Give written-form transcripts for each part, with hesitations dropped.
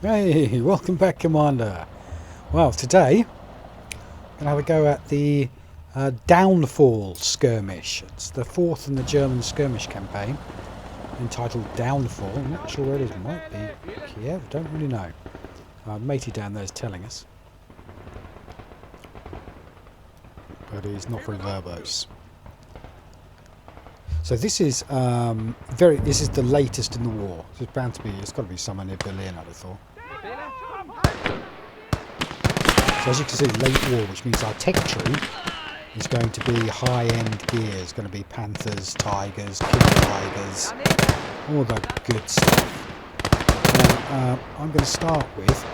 Hey, welcome back, Commander. Well, today I'm going to have a go at the Downfall Skirmish. It's the fourth in the German Skirmish campaign, entitled Downfall. I'm not sure where it is. It might be Kiev, don't really know. Matey down there is telling us. But he's not very verbose. So this is this is the latest in the war. So it's bound to be, it's got to be somewhere near Berlin, I'd have thought. So as you can see, late war, which means our tech tree is going to be high-end gear. It's going to be Panthers, Tigers, King Tigers, all the good stuff. Now, I'm going to start with,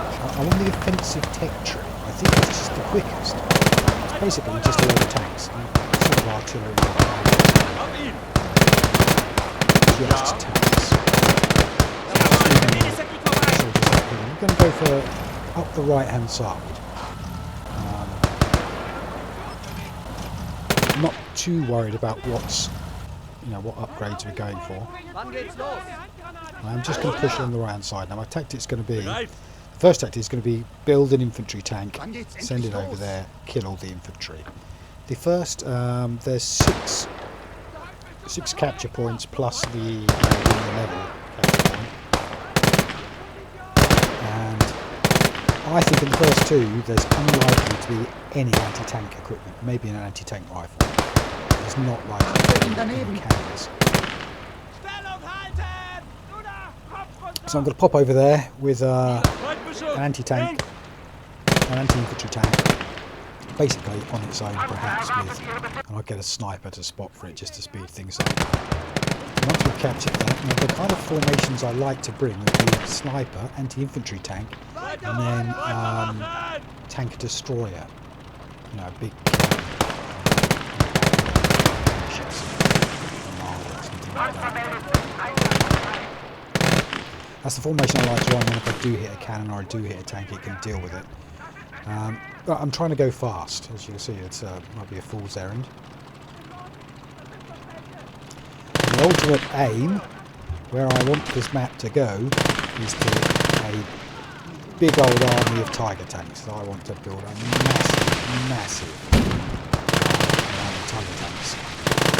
I want the offensive tech tree. I think it's just the quickest. It's basically just a load of tanks, sort of artillery. Just tanks. We're going to go for up the right hand side. I'm not too worried about what upgrades we're going for. I'm just going to push it on the right hand side. Now my tactic's going to be, first tactic is going to be build an infantry tank, send it over there, kill all the infantry. The first, there's six capture points plus the level capture point. And I think in the first two, there's unlikely to be any anti-tank equipment, maybe an anti-tank rifle. There's not likely to be any cannons. So I'm going to pop over there with an anti-tank, an anti-infantry tank, basically on its own perhaps and I'll get a sniper to spot for it just to speed things up. Once we've captured that, now the kind of formations I like to bring would be sniper, anti-infantry tank, and then tank destroyer. A big something like that. That's the formation I like to run, and if I do hit a cannon or I do hit a tank, it can deal with it. But I'm trying to go fast, as you can see. It might be a fool's errand. The ultimate aim, where I want this map to go, is to a big old army of Tiger tanks. So I want to build a massive army of Tiger tanks.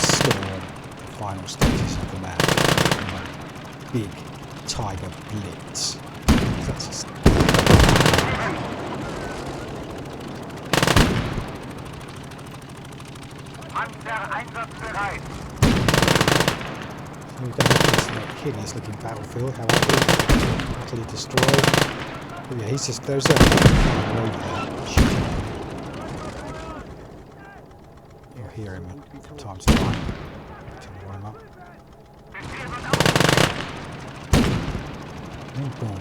Storm the final stages of the map. Big Tiger Blitz. That's just... So we've got this hideous looking battlefield, however, utterly destroyed. But yeah, he's just, there's a road there shooting. You'll hear him from time to time. Him up. Boom.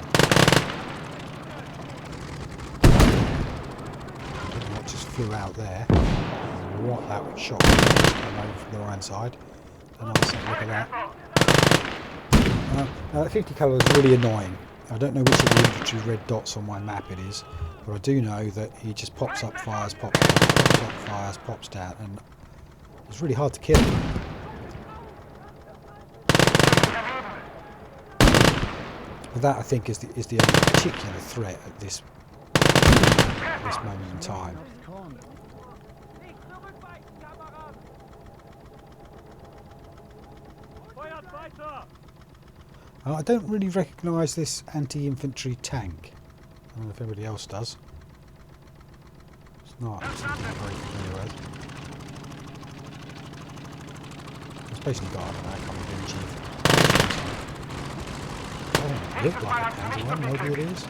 That just flew out there. What that shot over from the right side. And I'll say, look at that. Now that 50 colour is really annoying. I don't know which of the infantry red dots on my map it is, but I do know that he just pops up, fires, pops down, pops up, fires, pops down, and it's really hard to kill him. But that I think is the only particular threat at this moment in time. I don't really recognise this anti-infantry tank. I don't know if everybody else does. It's not very familiar with. It's basically got, I don't know, a couple of images. It doesn't look like a Panzer one, maybe it is.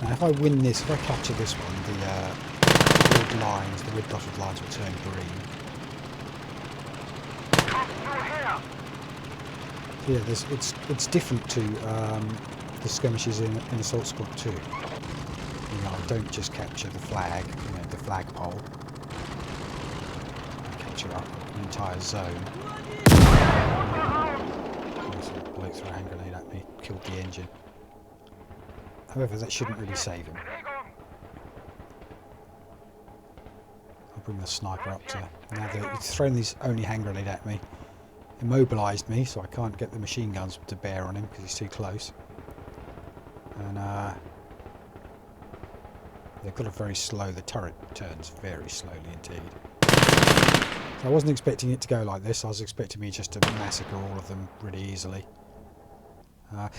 Now if I win this, if I capture this one, the red lines, the red dotted lines will turn green. So yeah, it's different to the skirmishes in Assault Squad 2. I don't just capture the flag, the flagpole. I capture up an entire zone. There's a bloke threw a hand grenade at me, killed the engine. However, that shouldn't really save him. I'll bring the sniper up to... Now that he's thrown this only hand grenade at me. Immobilised me, so I can't get the machine guns to bear on him because he's too close. And they've got a very slow... The turret turns very slowly indeed. So I wasn't expecting it to go like this. I was expecting me just to massacre all of them really easily.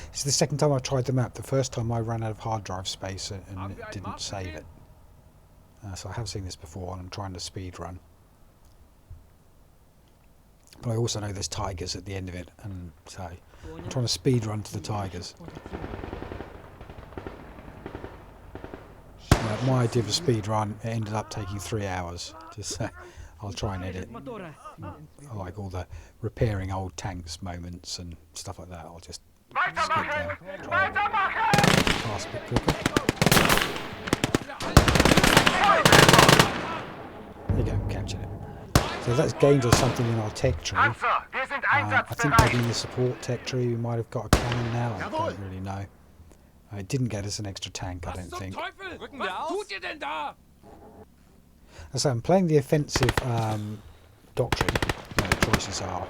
It's the second time I've tried the map. The first time I ran out of hard drive space and it didn't save it. So I have seen this before and I'm trying to speed run. But I also know there's tigers at the end of it, and so I'm trying to speed run to the tigers. My idea of a speed run, it ended up taking 3 hours. Just I'll try and edit. I like all the repairing old tanks moments and stuff like that. I'll just skip them. Try and pass a bit quicker. There you go, captured it. So that's gained us something in our tech tree. I think maybe in the support tech tree we might have got a cannon now. I don't really know. It didn't get us an extra tank, I don't think. So I'm playing the offensive doctrine. The choices are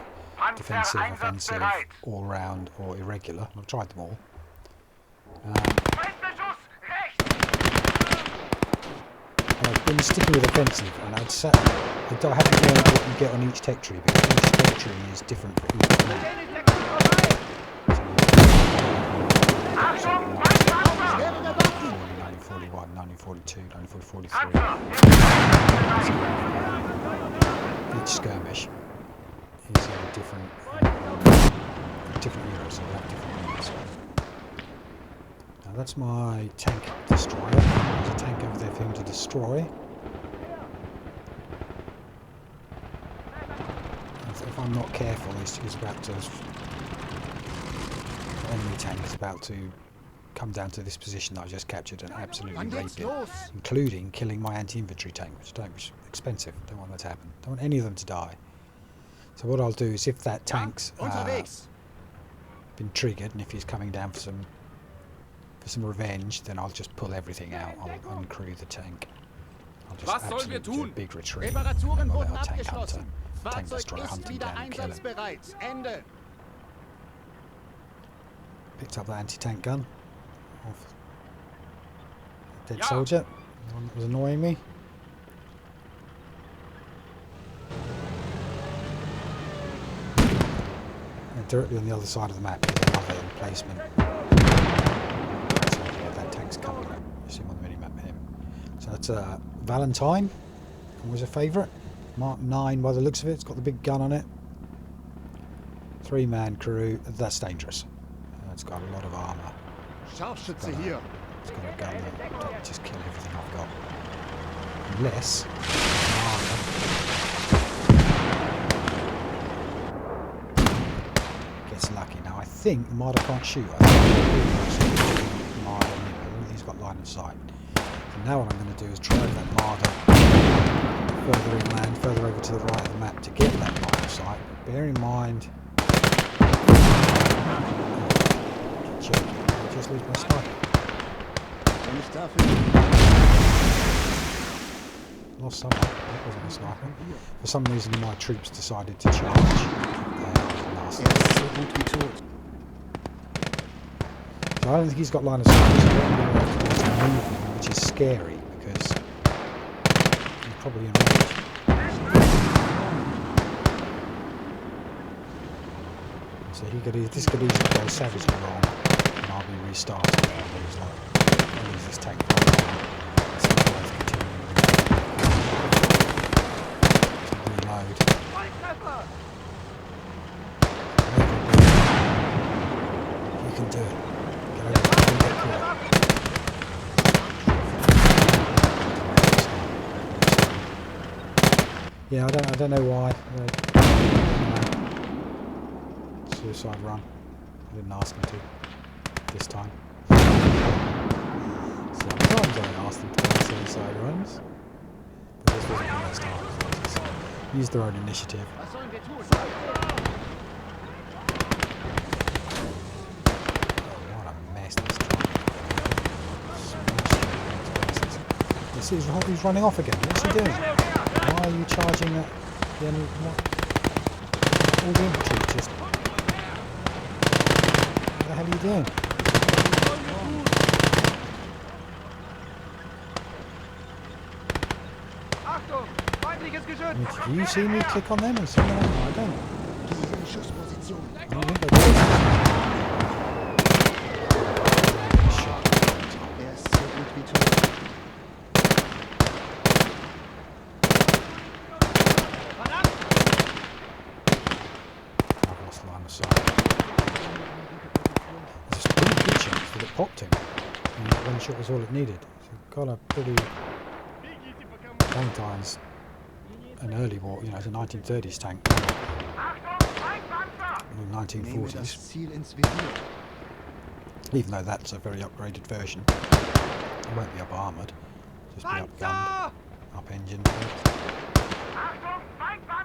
defensive, offensive, all round or irregular. I've tried them all. I've been sticking with offensive, and I haven't learned what you get on each tech tree, because each tech tree is different for each map. 1941, 1942, 1943. Each skirmish is a different era, so we have different units. Now that's my tank destroyer. There's a tank over there for him to destroy. If I'm not careful, he's about to... The enemy tank is about to come down to this position that I just captured and absolutely rape it, including killing my anti-infantry tank, which is expensive. Don't want that to happen. Don't want any of them to die. So what I'll do is, if that tank's been triggered and if he's coming down for some revenge, then I'll just pull everything out. I'll uncrew the tank. I'll just absolutely do a big retreat. And I'll let our tank hunter, tank destroyer hunt him down and kill him. Picked up the anti-tank gun off a dead soldier, the one that was annoying me. And directly on the other side of the map is another emplacement. So yeah, that tank's coming up. You see him on the mini-map here. So that's Valentine, always a favourite. Mark 9 by the looks of it. It's got the big gun on it. 3-man crew. That's dangerous. It's got a lot of armour. It's got a gun that'll just kill everything I've got. Unless gets lucky. Now I think the Marder can't shoot. I think he's got line of sight. So now what I'm going to do is drive that Marder further inland, further over to the right of the map to get that line of sight. But bear in mind... I just lose my sniper. Lost someone. That wasn't a sniper. For some reason my troops decided to charge. So I don't think he's got line of sight, so which is scary because he's probably in range. So this could easily go savagely wrong, and I'll be restarting. I'll lose this tank. Reload. You can do it. Get over it. Don't get caught. Yeah, I don't know why. Suicide run. I didn't ask him to this time. Sometimes I ask them to do suicide runs, but this wasn't the last time. Use their own initiative. Oh, what a mess this time. See, he's running off again. What's he doing? Why are you charging at the enemy? All the infantry just... What the hell are you doing? I mean, do you see me click on them or something? I don't. I don't think I do. I've lost line of sight. There's a pretty good chance that it popped him. And that one shot was all it needed. So got a pretty... Valentine's an early war, you know, it's a 1930s tank. In the 1940s. Even though that's a very upgraded version. It won't be up armoured, just be up gunned, up engine.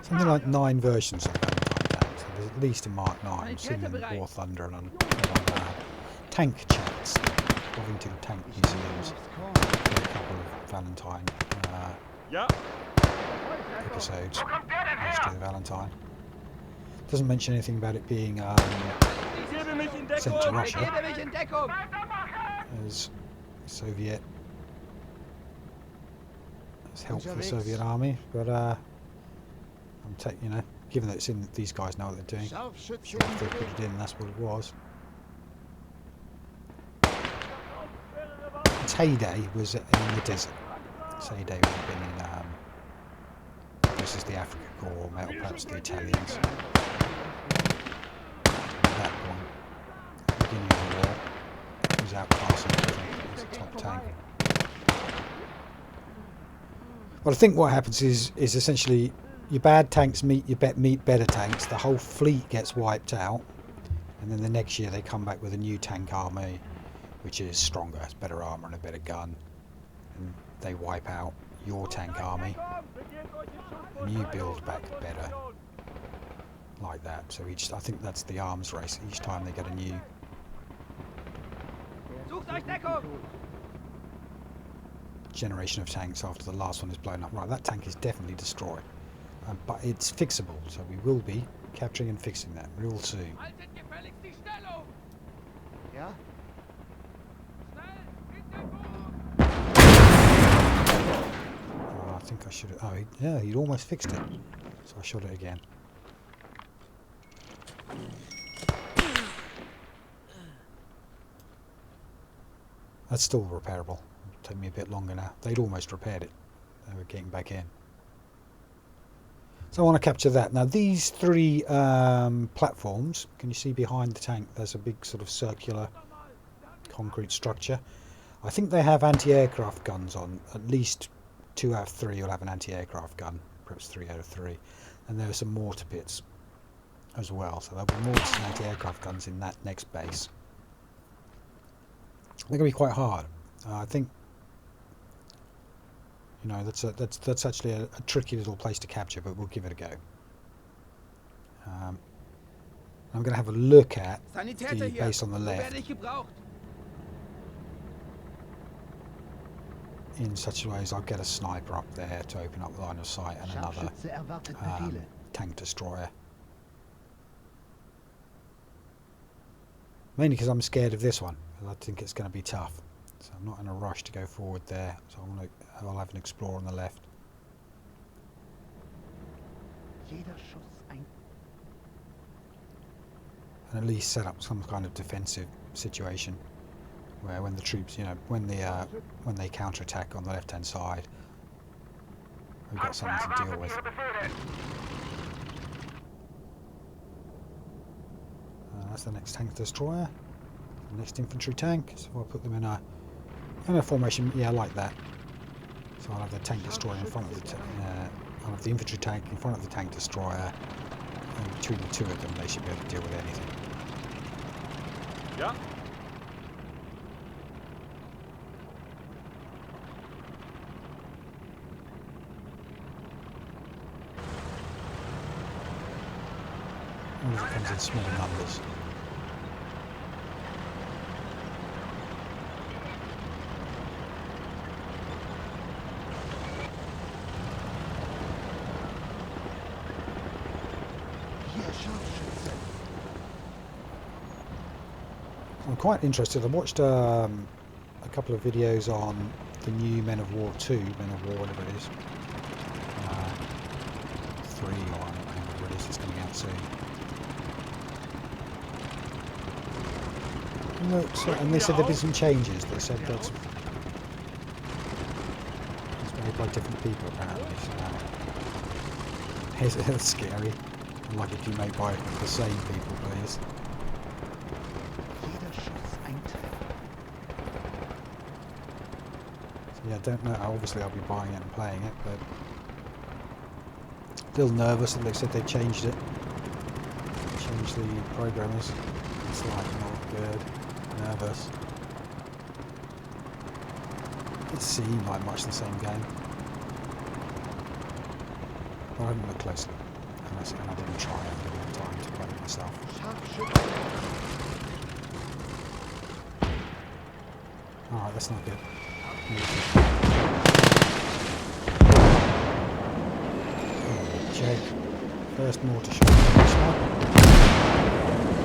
Something like 9 versions of Valentine tanks. So there's at least a Mark 9. I've seen them in War Thunder and on tank chats, Covington Tank Museums. A couple of Valentine episodes. History of Valentine. Doesn't mention anything about it being sent to Russia as Soviet, as help for the Soviet army, but you know, given that it's in, these guys know what they're doing. Sure, if they put it in, that's what it was. Its heyday was in the desert. Its heyday would have been in this is the Africa Corps, or perhaps the Italians. At that point, beginning of the war, it was outclassing everything. It was a top tank. Well, I think what happens is essentially your bad tanks meet better tanks. The whole fleet gets wiped out, and then the next year they come back with a new tank army, which is stronger, has better armour and a better gun, and they wipe out your tank army, and you build back better, like that. So I think that's the arms race. Each time they get a new generation of tanks after the last one is blown up. Right, that tank is definitely destroyed, but it's fixable, so we will be capturing and fixing that real soon. I think I should have... Oh, yeah, he'd almost fixed it. So I shot it again. That's still repairable. It'll take me a bit longer now. They'd almost repaired it. They were getting back in. So I want to capture that. Now these 3 platforms, can you see behind the tank there's a big sort of circular concrete structure. I think they have anti-aircraft guns on. At least 2 out of 3 will have an anti-aircraft gun, perhaps 3 out of 3. And there are some mortar pits as well, so there'll be mortars and anti-aircraft guns in that next base. They're going to be quite hard. I think, you know, that's actually a tricky little place to capture, but we'll give it a go. I'm going to have a look at the base on the left in such a way as I'll get a sniper up there to open up the line of sight, and another tank destroyer. Mainly because I'm scared of this one, because I think it's going to be tough. So I'm not in a rush to go forward there. So I'll have an explorer on the left. And at least set up some kind of defensive situation where when the troops, you know, when they counterattack on the left-hand side, we've got something to deal with. That's the next tank destroyer, the next infantry tank. So I'll put them in a formation, yeah, like that. So I'll have the tank destroyer in front of the I'll have the infantry tank in front of the tank destroyer, and between the 2 of them, they should be able to deal with anything. Yeah. As it comes in smaller numbers. quite interested. I watched a couple of videos on the new Men of War 2, Men of War, whatever it is. 3 or whatever it is, it's coming out soon. And they said there'd be some changes. They said that it's made by different people apparently. So it's scary. Unlike it be made by the same people, please. So yeah, I don't know. Obviously, I'll be buying it and playing it, but still nervous. And they said they changed it. Changed the programmers. It's like not good. Nervous. It seemed like much the same game. But I haven't looked closely. And I didn't try it. I didn't have time to play it myself. Alright, that's not good. Oh, Jake. First mortar shot.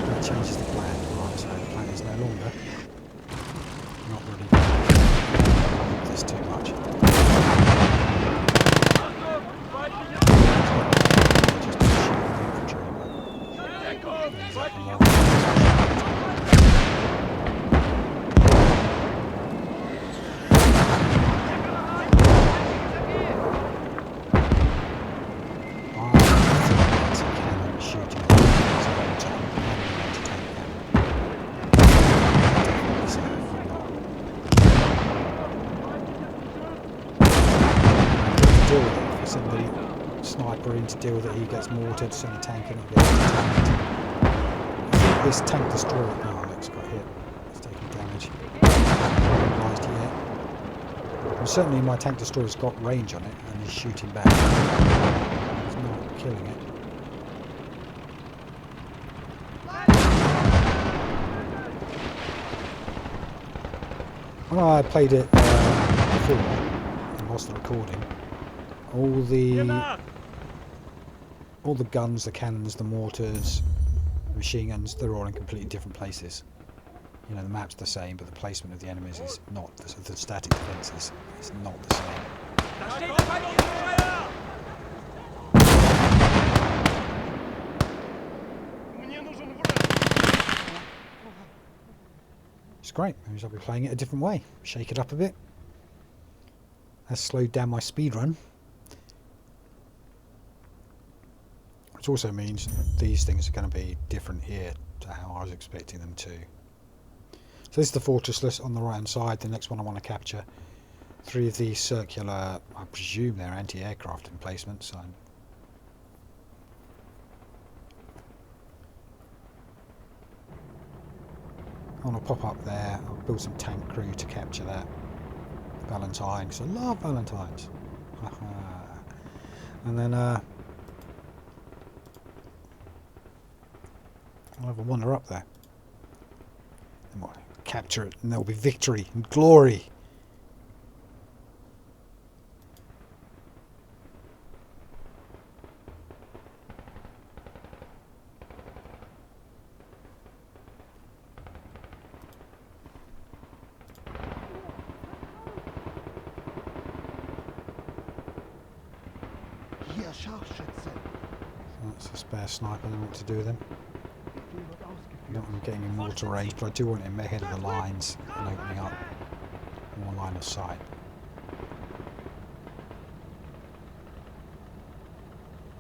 That changes the plan. Right, so the plan is no longer. Not really. There's too much. To deal with it, he gets mortared, send a tank in, it gets attacked. I think this tank destroyer, Alex got hit, it's taking damage. Not realised yet. Well, certainly my tank destroyer's got range on it and he's shooting back. He's not killing it. When I played it before and lost the recording, all the guns, the cannons, the mortars, the machine guns, they're all in completely different places. You know, the map's the same, but the placement of the enemies is not, the static defences is not the same. It's great, maybe I'll be playing it a different way, shake it up a bit. That's slowed down my speed run. Which also means these things are going to be different here to how I was expecting them to. So this is the fortress list on the right hand side. The next one I want to capture. 3 of these circular, I presume they're anti-aircraft emplacements. I want to pop up there. I'll build some tank crew to capture that. Valentine, because I love Valentines. And then I'll have a wander up there. And we'll capture it, and there'll be victory and glory. That's a spare sniper, I don't know what to do with him. I don't want him getting in mortar range, but I do want him ahead of the lines and opening up more line of sight.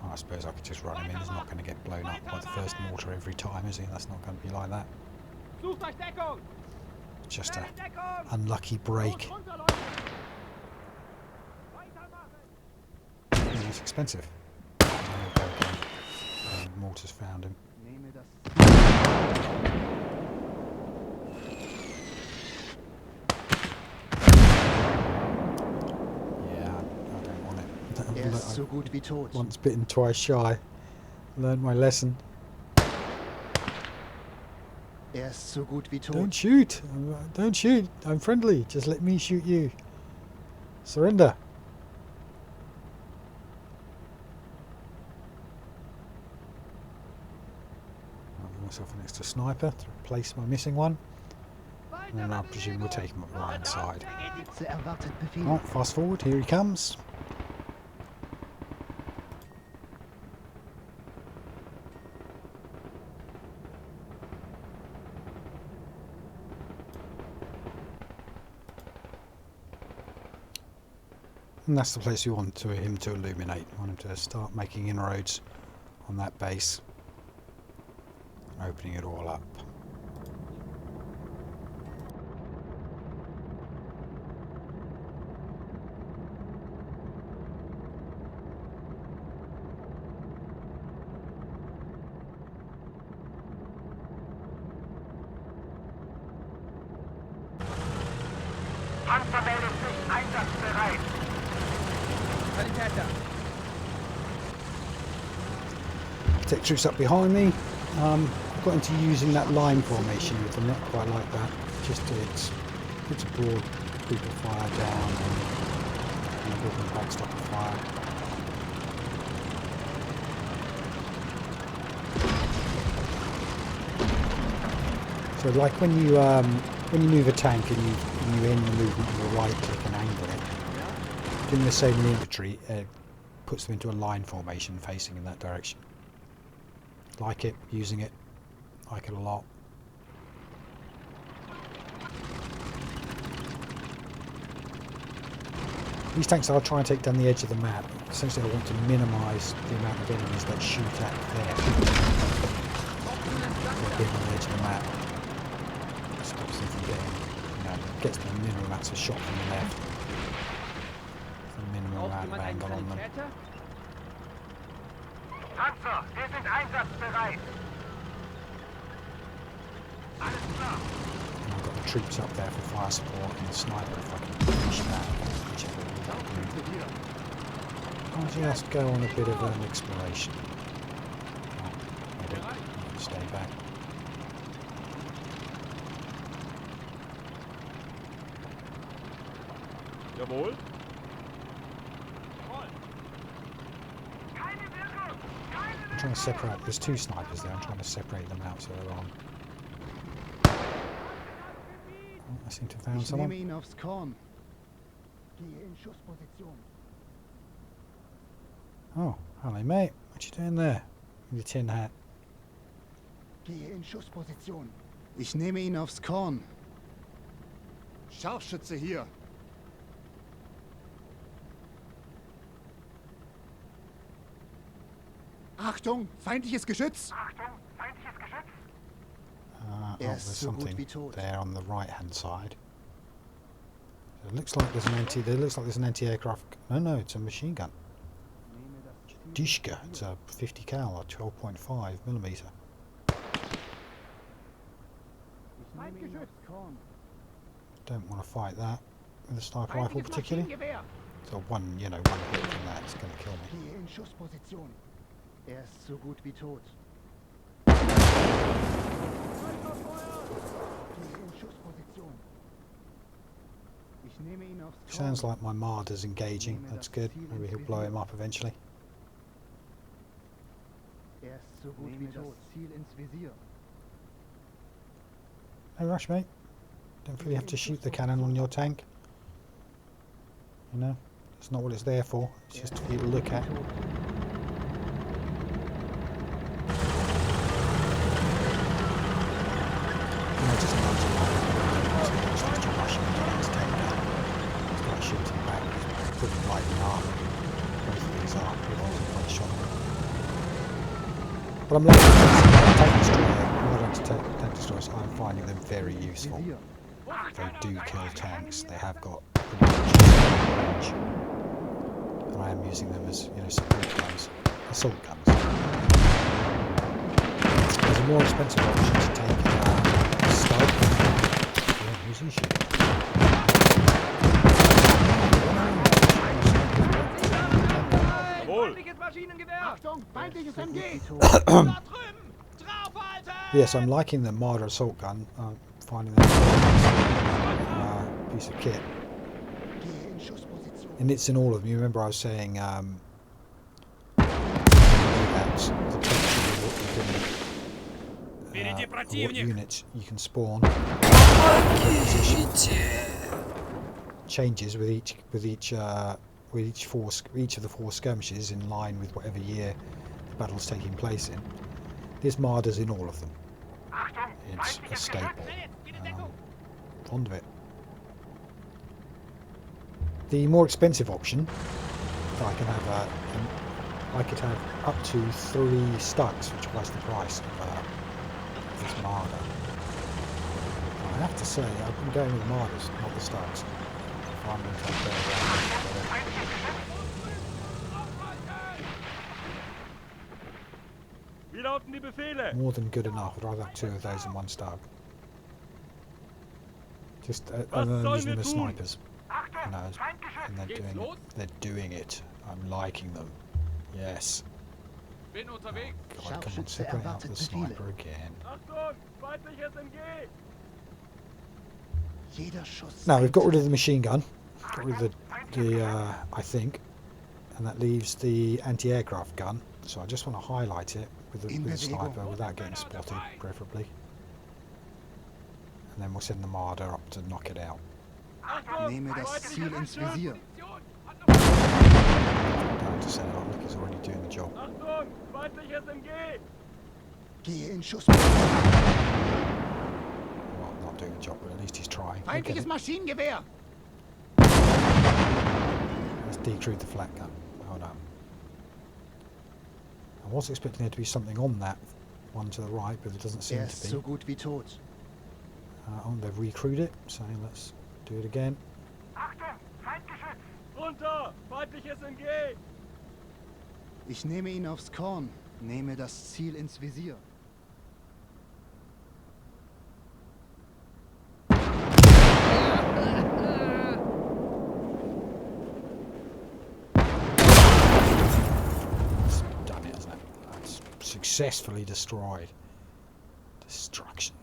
Oh, I suppose I could just run him in. He's not going to get blown up by the first mortar every time, is he? That's not going to be like that. Just a unlucky break. It's expensive. Mortars found him. Yeah, I don't want it. Once bitten, twice shy. Learned my lesson. Don't shoot! Don't shoot! I'm friendly. Just let me shoot you. Surrender. I'll have myself an extra sniper to replace my missing one. And then I presume we'll take him up the right side. Right, fast forward, here he comes. And that's the place we want him to illuminate. We want him to start making inroads on that base, opening it all up. Panzer meldet sich einsatzbereit. Take troops up behind me. I've got into using that line formation with them, not quite like that. Just it's a broad group of fire down and a broad backstop of fire. So like when you move a tank and you end the movement with a right click and angle it, doing the same in the infantry puts them into a line formation facing in that direction. Like it, using it, like it a lot. These tanks I'll try and take down the edge of the map. Essentially I want to minimise the amount of enemies that shoot at there. Being on the edge of the map. Stops them from getting, gets them a minimum amount of shot from the left. The minimum amount of angle on them. Panzer, wir sind einsatzbereit. Alles klar. And I've got the troops up there for fire support and the sniper if I can finish that. I'll just go on a bit of an exploration. I don't stay back. Jawohl. I'm trying to separate, there's two snipers there, I'm trying to separate them out so they're on. Oh, I seem to have found someone. Oh, hello mate, what you doing there? With your tin hat. Gehe in Schussposition. Ich nehme ihn aufs Korn. Scharfschütze hier. Achtung, feindliches Geschütz! Achtung, feindliches Geschütz! Oh, there's something there on the right hand side. It looks like there's an anti-aircraft. No, it's a machine gun. Dishka, it's a 50 cal or 12.5 millimeter. Don't want to fight that with a sniper rifle particularly. So one hit from that is going to kill me. So gut wie tot. Sounds like my Marder's engaging. That's good. Maybe he'll blow him up eventually. So gut wie tot. No rush, mate. Don't really have to shoot the cannon on your tank. It's not what it's there for. It's just for you to look at. But I'm liking tank destroyers. I'm finding them very useful. They do kill tanks. They have got pretty much range, and I am using them as support guns, assault guns. There's a more expensive option to take a scope. Who's he shooting? Yes, I'm liking the Marder assault gun. I'm finding that piece of kit. And it's in all of them. You remember I was saying that the what units you can spawn. changes with each of the 4 skirmishes in line with whatever year the battle's taking place in. There's Marder's in all of them. It's a staple. Fond of it. The more expensive option, I can have I could have up to 3 Stugs for twice the price of this Marder. I have to say, I've been going with the Marders, not the Stugs. If I'm going to have better more than good enough. I'd rather have 2 of those and 1 Stug. Just other than using them as snipers. You know, and they're doing it. I'm liking them. Yes. Oh God, come on, separate out the sniper again. Now we've got rid of the machine gun. Got rid of the I think, and that leaves the anti-aircraft gun. So I just want to highlight it with the sniper without getting spotted, preferably. And then we'll send the Marder up to knock it out. Nehme das Ziel ins Visier. Down to send it on, he's already doing the job. Gehe in Schuss. Well, not doing the job, but at least he's trying. Feindliches Maschinengewehr. Let's decrew the flat gun. Hold on. I was expecting there to be something on that one to the right, but it doesn't seem to be. So gut wie tot. Oh, they've recrewed it, so let's do it again. Achtung, Feindgeschütz! Runter! Feindliches MG! Ich nehme ihn aufs Korn. Nehme das Ziel ins Visier. That's done it, hasn't it? That's successfully destroyed. Destruction.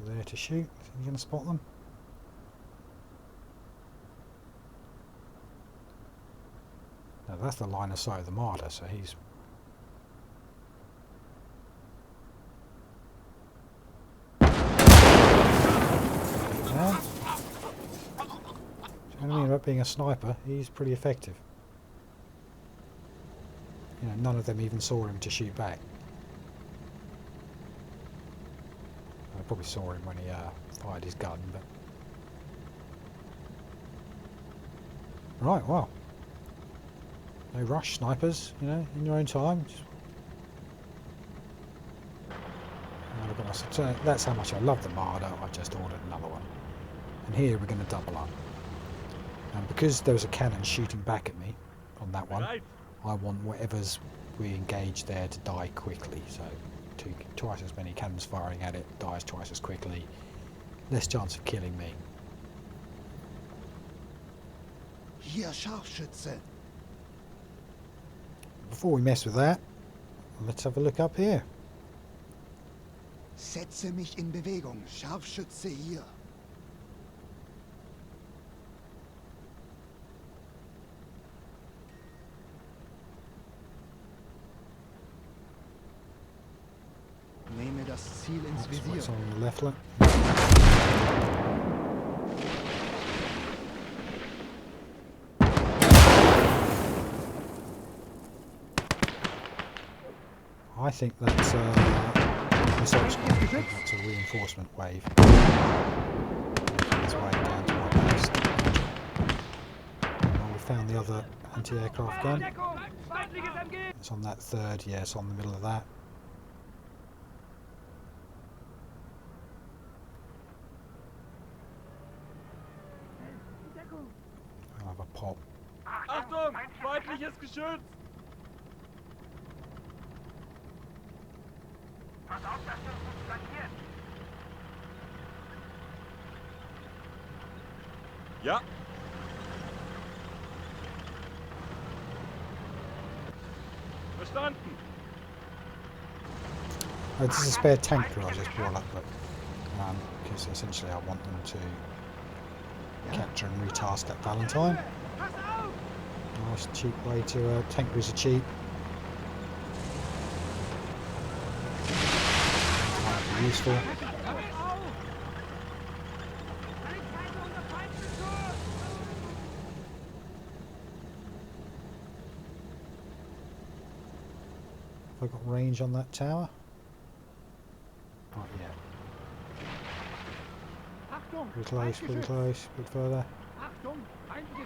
There to shoot. Think you're going to spot them? No, that's the line of sight of the Marder, so he's... Yeah. Do you know what I mean about being a sniper? He's pretty effective. You know, none of them even saw him to shoot back. I probably saw him when he fired his gun, but... Right, well. No rush, snipers, you know, in your own time. Just... So that's how much I love the Marder. I just ordered another one. And here we're going to double up. And because there was a cannon shooting back at me on that one, I want whatever's we engage there to die quickly. So twice as many cannons firing at it, dies twice as quickly, less chance of killing me. Hier Scharfschütze. Before we mess with that, let's have a look up here. Setze mich in Bewegung. Scharfschütze hier. Nehme das Ziel ins That's Visier. what's on the left. Look. I think that's that's a reinforcement wave. It's way down to my base. Well, we found the other anti-aircraft gun. It's on that third, yeah, it's on the middle of that. I'll have a pop. Achtung! Feindliches Geschütz! Pass auf, dass du uns flankiert! Ja! Verstanden! This is a spare tank that I just brought up, but because essentially I want them to capture and retask that Valentine. Nice cheap way to tank cruiser cheap. useful. Have I got range on that tower? Not yet. Pretty close, pretty close, a bit further. I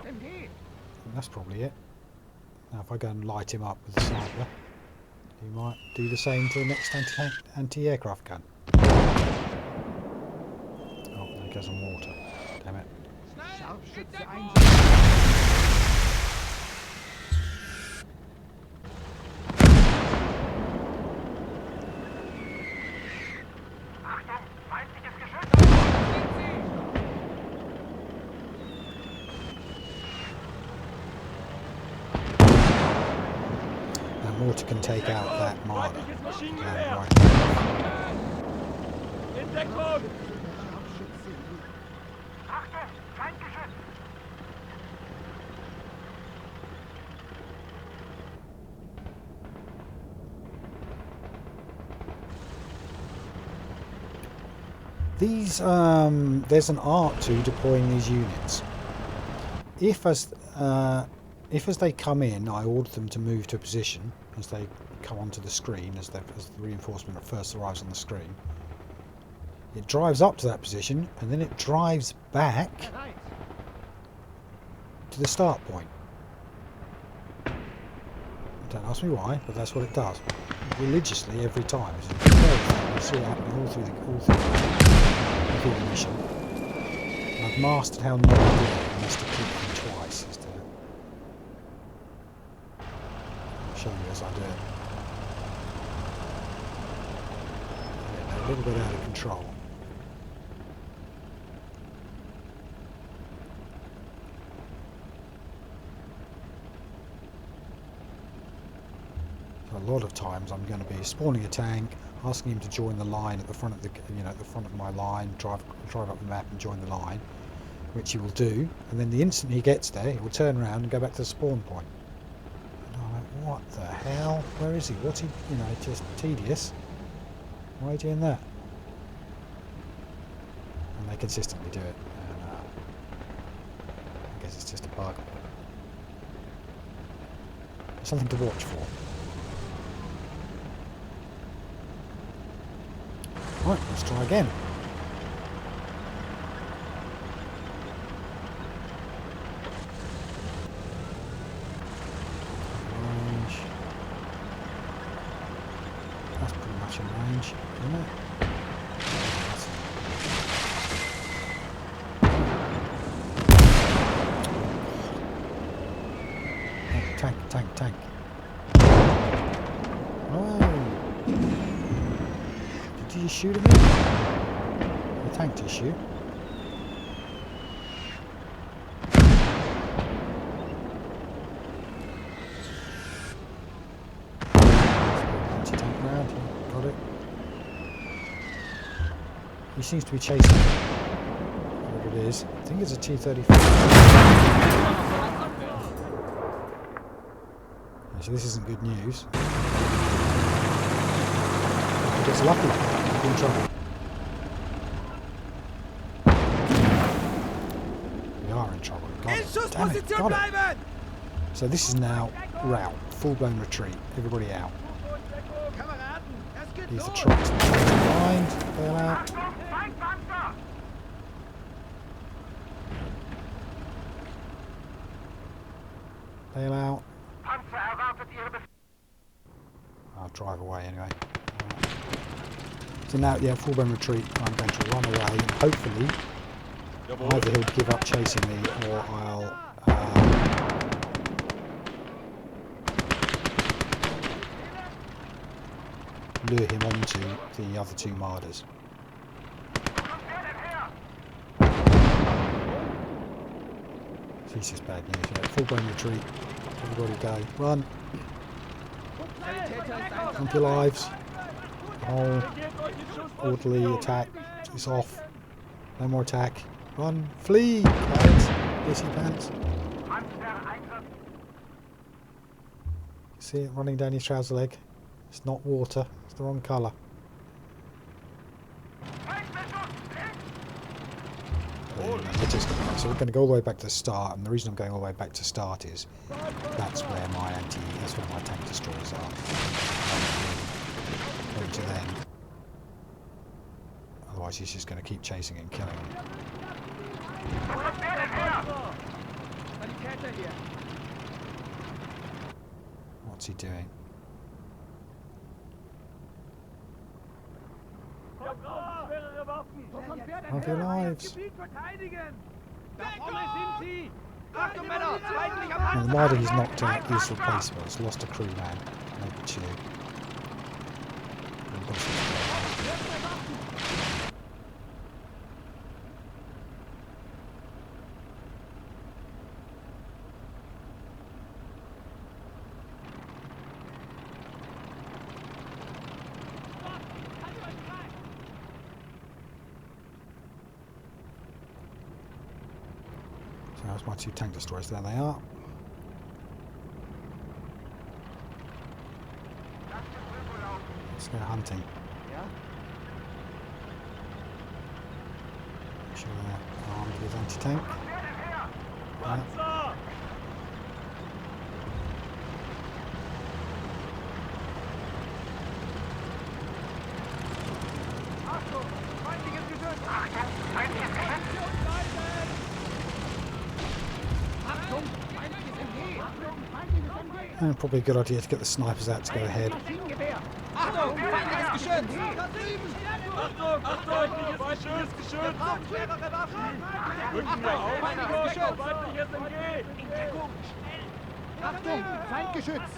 think that's probably it. Now if I go and light him up with the sniper, he might do the same to the next anti-aircraft gun. Oh, there goes on water. Damn it. Achtung, feindliches Geschütz! Now water can take out that marker. Feindliches Maschinengewehr! Right. In Deckung! Achtung, Feindgeschütz! These, there's an art to deploying these units. If as they come in, I order them to move to a position as they come onto the screen, as the reinforcement first arrives on the screen. It drives up to that position, and then it drives back to the start point. Don't ask me why, but that's what it does. Religiously every time. You see it happening all through the mission. And I've mastered how not to do it, and that's to keep them twice. Is to show you as I do it. Yeah, a little bit out of control. A lot of times I'm going to be spawning a tank, asking him to join the line at the front of the, at the front of my line, drive up the map and join the line, which he will do. And then the instant he gets there, he will turn around and go back to the spawn point. And I'm like, what the hell? Where is he? What's he? Just tedious. Why are you doing that? And they consistently do it. And I guess it's just a bug. Something to watch for. Right, let's try again. Range. That's pretty much in range, isn't it? Tank. Oh! Did you shoot at me? The tank did shoot. Anti-tank round, got it. He seems to be chasing whatever it is. I think it's a T-34. So this isn't good news. He gets lucky. He's in trouble. We are in trouble. Got it. Damn it. Got it. So this is now rout. Full-blown retreat. Everybody out. These are trucks behind. Bail out. Achtung, Feindpanzer! Bail out. Panzer erwartet Ihre Befehle. I'll drive away anyway. So now, yeah, full-blown retreat. I'm going to run away. And hopefully, either he'll give up chasing me, or I'll lure him onto the other two Marders. So this is bad news. Yeah. Full-blown retreat. Everybody go. Run. Keep your lives. Whole orderly attack. It's off. No more attack. Run. Flee. Pants. Pissy pants. See it running down his trouser leg. It's not water. It's the wrong colour. So we're going to go all the way back to the start, and the reason I'm going all the way back to start is that's where my tank destroyers are. Going to them. Otherwise he's just going to keep chasing and killing them. What's he doing? Have your lives. Now, the Marder he's knocked out is replaceable. It's lost a crew man. Maybe two. So that's my two tank destroyers. There they are. Let's go hunting. Make sure they're armed with anti-tank. Yeah. And probably a good idea to get the snipers out to go ahead. Achtung, feindliches Geschütz! Achtung, feindliches Geschütz! Rücken wir auf, feindliches MG! Achtung, Feindgeschütz!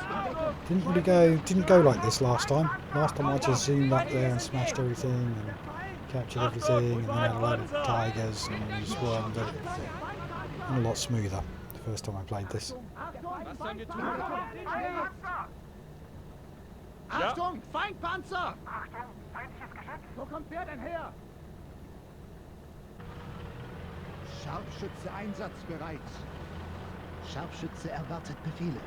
Didn't go like this last time. Last time I just zoomed up there and smashed everything and captured everything, and then had a load of tigers and swarmed it. And a lot smoother the first time I played this. Achtung, Feindpanzer! Achtung, feindliches Geschütz! Wo kommt wer denn her? Scharfschütze einsatzbereit. Scharfschütze erwartet Befehle.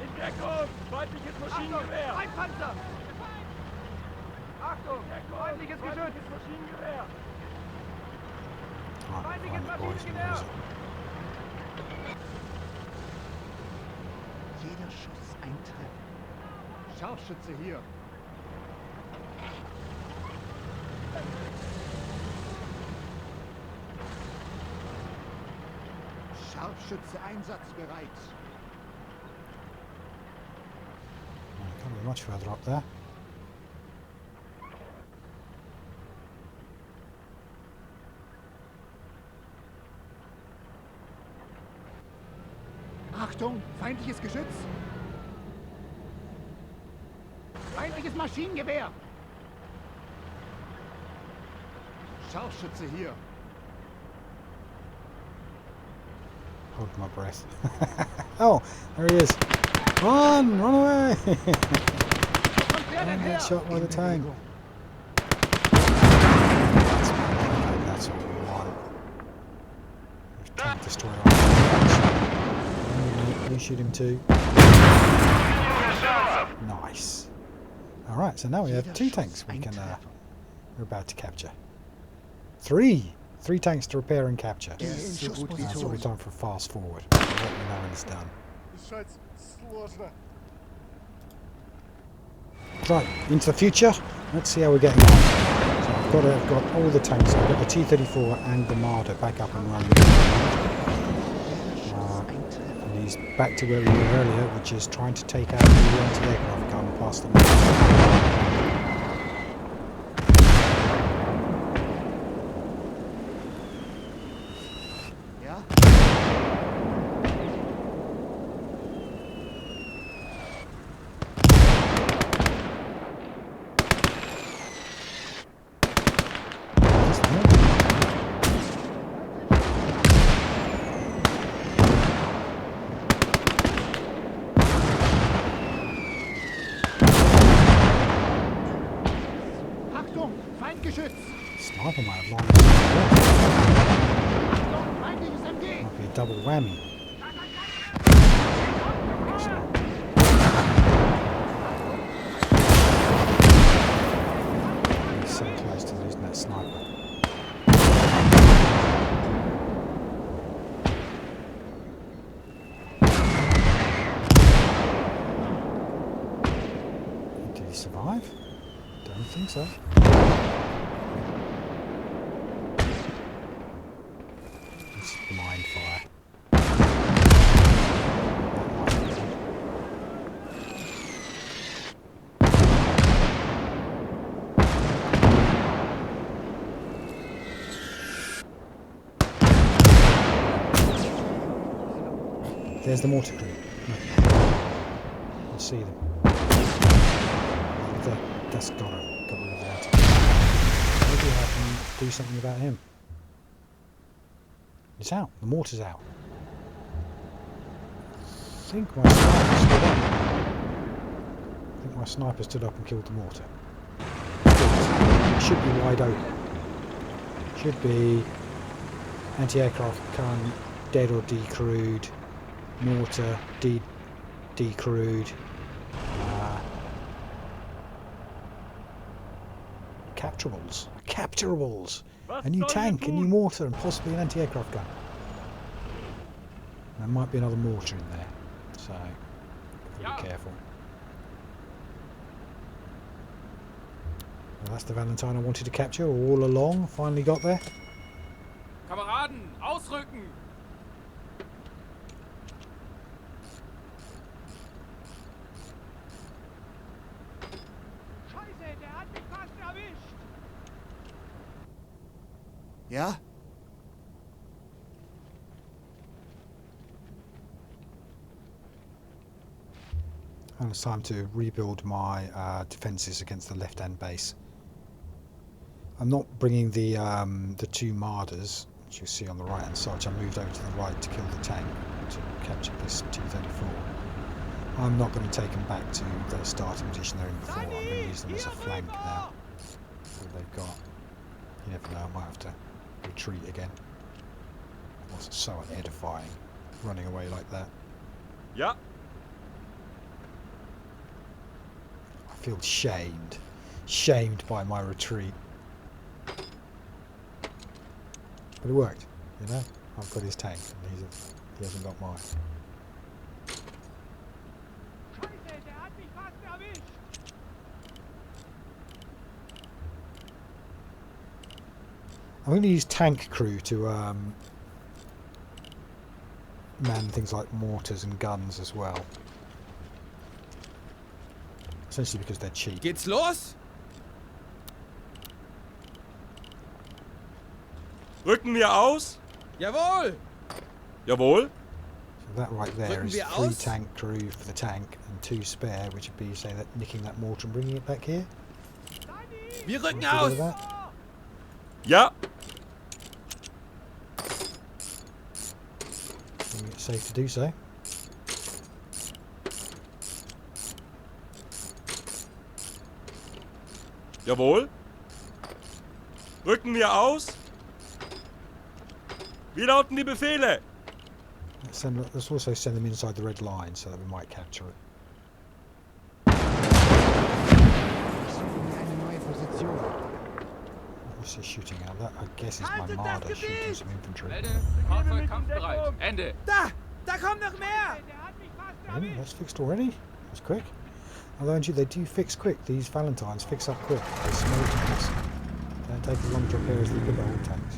In Deckung! Feindliches Maschinengewehr! Feindpanzer! Achtung, feindliches Geschütz! Maschinengewehr! Feindliches Maschinengewehr! Jeder Schuss ein Treffer. Scharfschütze hier. Scharfschütze einsatzbereit. Can't be much further up there. Achtung, feindliches Geschütz. Feindliches Maschinengewehr. Scharfschütze hier. Hold my breath. Oh, there he is. Run away! Don't get shot by the tank. That's one. Tank destroyer. You shoot him too. Nice. Alright, so now we have two tanks we're about to capture. Three tanks to repair and capture. It's probably time for a fast forward. I'll let you know when it's done. Right, into the future. Let's see how we're getting on. So I've got all the tanks. I've got the T-34 and the Marder back up and running. And he's back to where we were earlier, which is trying to take out the anti-aircraft gun past the Sniper might have lined up. Might be a double whammy. He's so close to losing that sniper. survive? Don't think so. It's blind fire. There's the mortar crew. Look. I see them. That's got rid of that. Maybe I can do something about him. It's out. The mortar's out. I think my sniper stood up. I think my sniper stood up and killed the mortar. It should be wide open. Should be anti-aircraft gun dead or decrewed. Mortar decrewed. Capturables! A new tank, a new mortar, and possibly an anti-aircraft gun. There might be another mortar in there, so be careful. Well, that's the Valentine I wanted to capture all along. Finally got there. Kameraden, ausrücken! Scheiße, der hat mich fast erwischt! Ja? And it's time to rebuild my defences against the left-hand base. I'm not bringing the two Marders, which you see on the right-hand side, which I moved over to the right to kill the tank, to capture this T-34. I'm not going to take them back to the starting position they're in before. I'm going to use them as a flank now. So they've got, you never know, I might have to retreat again. It was so unedifying, running away like that. Ja. I feel shamed by my retreat. But it worked, you know. I've got his tank, and he hasn't got mine. Scheiße, der hat mich fast erwischt! I'm going to use tank crew to man things like mortars and guns as well. Essentially because they're cheap. Geht's los? Rücken wir aus? Jawohl! Jawohl! So that right there Rücken is wir 3 aus? tank crew for the tank and 2 spare, which would be, say, that nicking that mortar and bringing it back here. Wir rücken Get rid aus! of that. Ja! I think it's safe to do so. Jawohl! Rücken wir aus? Wie lauten die Befehle? Let's also send them inside the red line so that we might capture it. Ich suche mir eine neue Position. What's he shooting at? That, I guess, is my Marder shooting some infantry. Fahrzeug kampfbereit. Ende. Da kommt noch mehr! Der hat mich fast Really? erwischt! That's fixed already? That's quick. Although they do fix quick. These Valentines fix up quick. These small tanks don't take as long to repair as the big old tanks.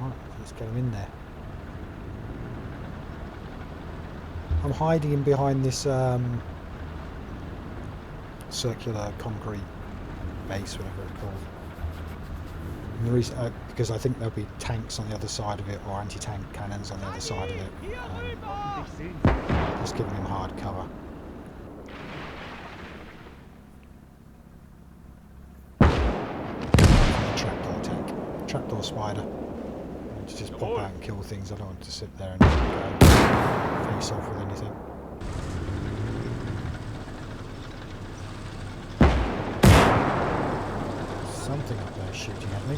Right, let's get them in there. I'm hiding in behind this circular concrete base, whatever it's called. And the reason, because I think there'll be tanks on the other side of it, or anti-tank cannons on the other side of it. Just giving them hard cover. Trapdoor tank, trapdoor spider. To just pop out and kill things. I don't want to sit there and face off with anything. Something up there shooting at me.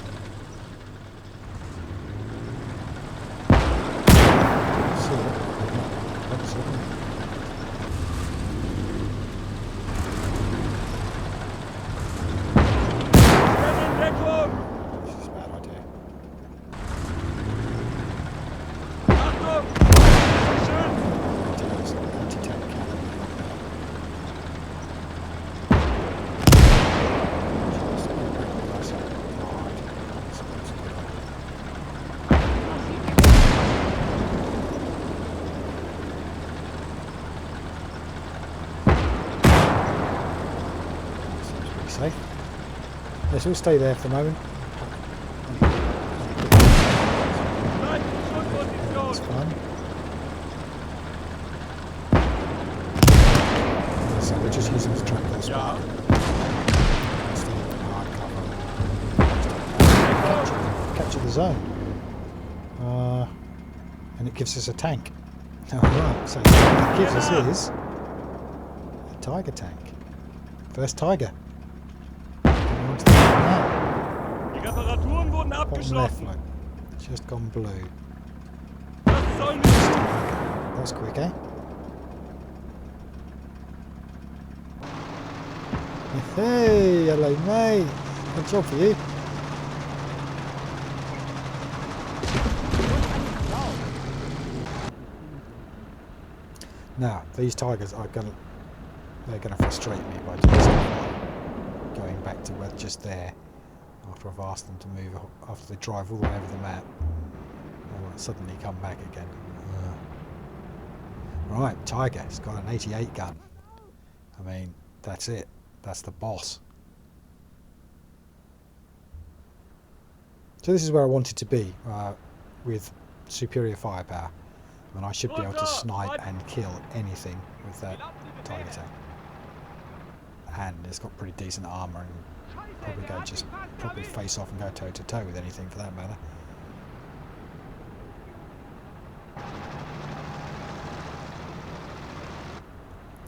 See it? Don't see it. safe. Let's all stay there for the moment. That's fun. So we're just using the track this Ja. instead of hard cover. Capture the zone. And it gives us a tank. Alright, so what it gives us is a Tiger tank. First Tiger. Now. Die Reparaturen wurden Bottom left, abgeschlossen. look. Just gone blue. Das soll nicht. That's quick, eh? Hey, hello mate. Good job for you. Now, these tigers are they're gonna frustrate me by just going back to where just there after I've asked them to move after they drive all the way over the map. They won't suddenly come back again. Right, Tiger, it's got an 88 gun. I mean, that's it. That's the boss. So this is where I wanted to be, with superior firepower. I mean, I should be able to snipe and kill anything with that Tiger tank. And it's got pretty decent armour and probably face off and go toe to toe with anything for that matter.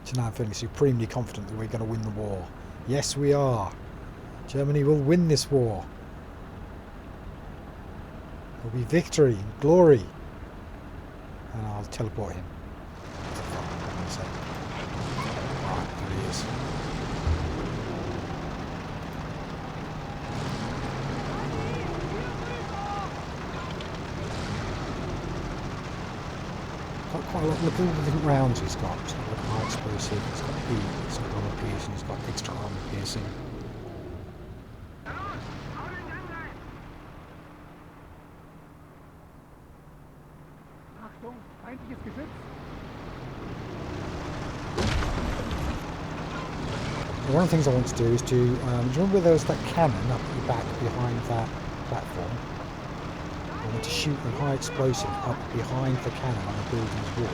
So now I'm feeling supremely confident that we're going to win the war. Yes, we are. Germany will win this war. There'll be victory and glory. And I'll teleport him. Right, there he is. Got quite a lot. Look at all the different rounds he's got. He's got like a high explosive, he's got heat, he's got armor piercing, he's got extra armor piercing. Achtung, feindliches Geschütz. One of the things I want to do is to, do you remember there was that cannon up at the back behind that platform? I want to shoot a high explosive up behind the cannon on the building's wall.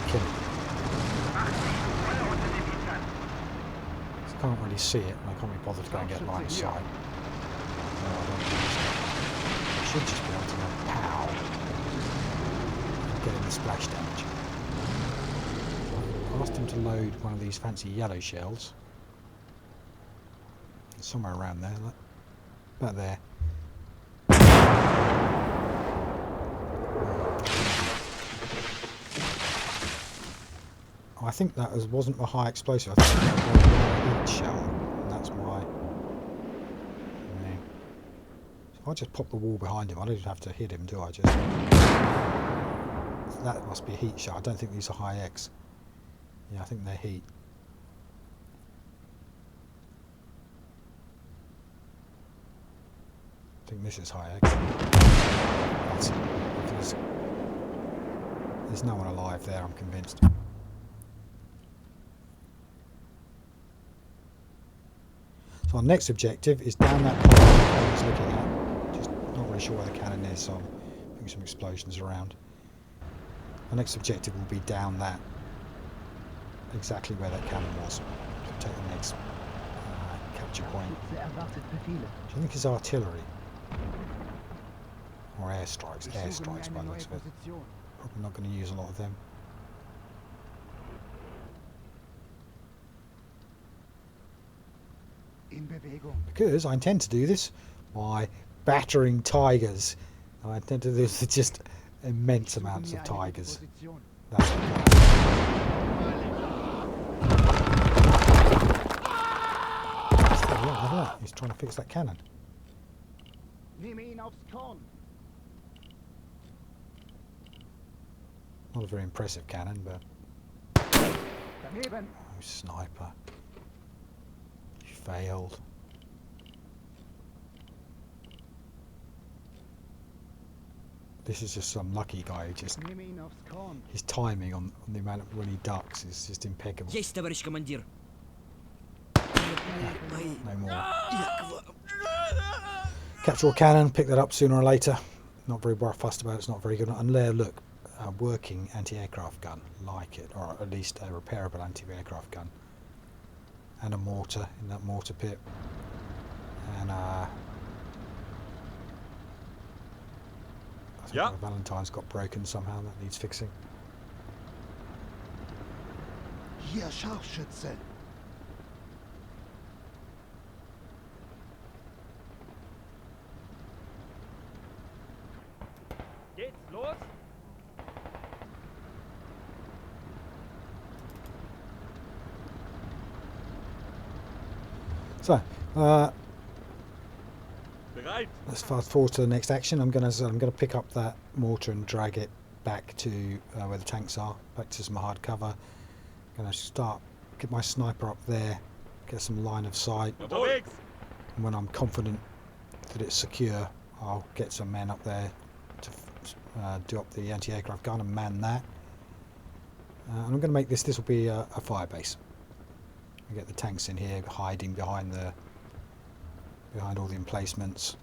Kill it. I can't really see it, and I can't be bothered to go and get line of sight. No, I don't think so. I should just be able to go pow and get in the splash damage. I asked him to load one of these fancy yellow shells. Somewhere around there, look. About there. I think that wasn't a high explosive. I think that was a heat shell, and that's why. So I just pop the wall behind him. I don't have to hit him, do I? Just that must be a heat shell. I don't think these are high X. Yeah, I think they're heat. I think this is high X. That's it. Because there's no one alive there, I'm convinced. So our next objective is down that corridor I was looking at. Just not really sure where the cannon is, so I'm putting some explosions around. Our next objective will be down that, exactly where that cannon was. So take the next capture point. Do you think it's artillery? Or airstrikes? Airstrikes by the looks of it. Probably not going to use a lot of them. Because I intend to do this by battering tigers. I intend to do this with just immense amounts of tigers. That's the plan. Yeah, he's trying to fix that cannon. Not a very impressive cannon, but... Oh, sniper. You failed. This is just some lucky guy who just... His timing on the amount of when he ducks is just impeccable. Есть, товарищ командир. Ай, No more. Capture all cannon, pick that up sooner or later. Not very fussed about it, it's not very good. And there, look, a working anti-aircraft gun, like it, or at least a repairable anti-aircraft gun. And a mortar in that mortar pit. And I think Yeah. my Valentine's got broken somehow, that needs fixing. Hier Scharfschütze. Geht's los? So, Bereit. let's fast forward to the next action. I'm gonna pick up that mortar and drag it back to where the tanks are, back to some hard cover. Gonna get my sniper up there, get some line of sight, Unterwegs. and when I'm confident that it's secure, I'll get some men up there to do up the anti-aircraft gun and man that. And I'm going to make this will be a fire base. I get the tanks in here hiding behind all the emplacements.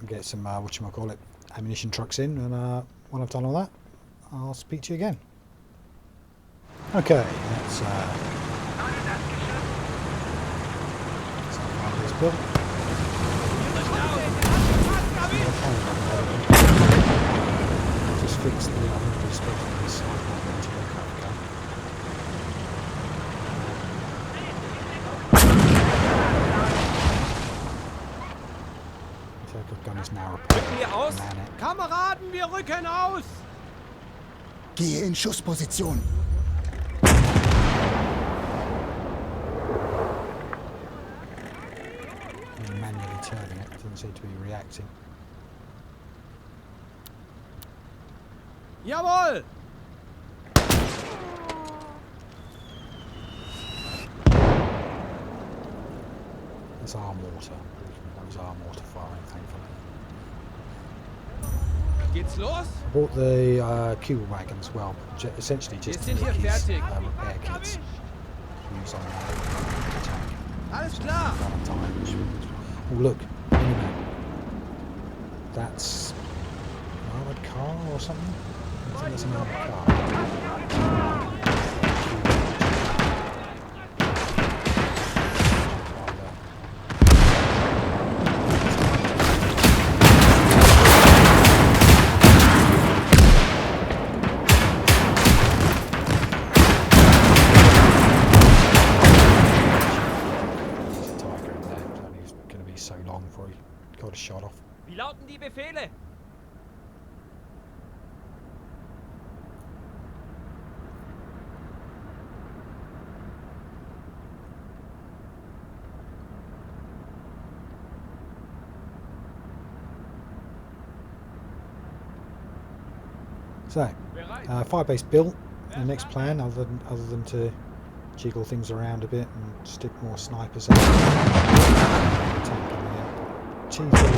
Get some whatchamacallit, ammunition trucks in, and when I've done all that, I'll speak to you again. Okay, let's find this built. Just fix the anti-aircraft gun. Anti-aircraft gun is now repaired. Rücken wir aus? Man it. Kameraden, wir rücken aus! Gehe in Schussposition. And manually turning it, doesn't seem to be reacting. Jawohl! That's our mortar. That was our mortar firing, thankfully. Geht's los? I bought the cube wagon as well, essentially just Wir sind hier Ricky's, fertig. repair kits to use on the tank. Alles klar. Valentine, oh look, wait a minute. That's an armoured car or something? I think that's an armoured car. So long before he got a shot off. Wie lauten die Befehle? So, fire base built. The next plan, other than to jiggle things around a bit and stick more snipers out. Tank coming in. Cheese.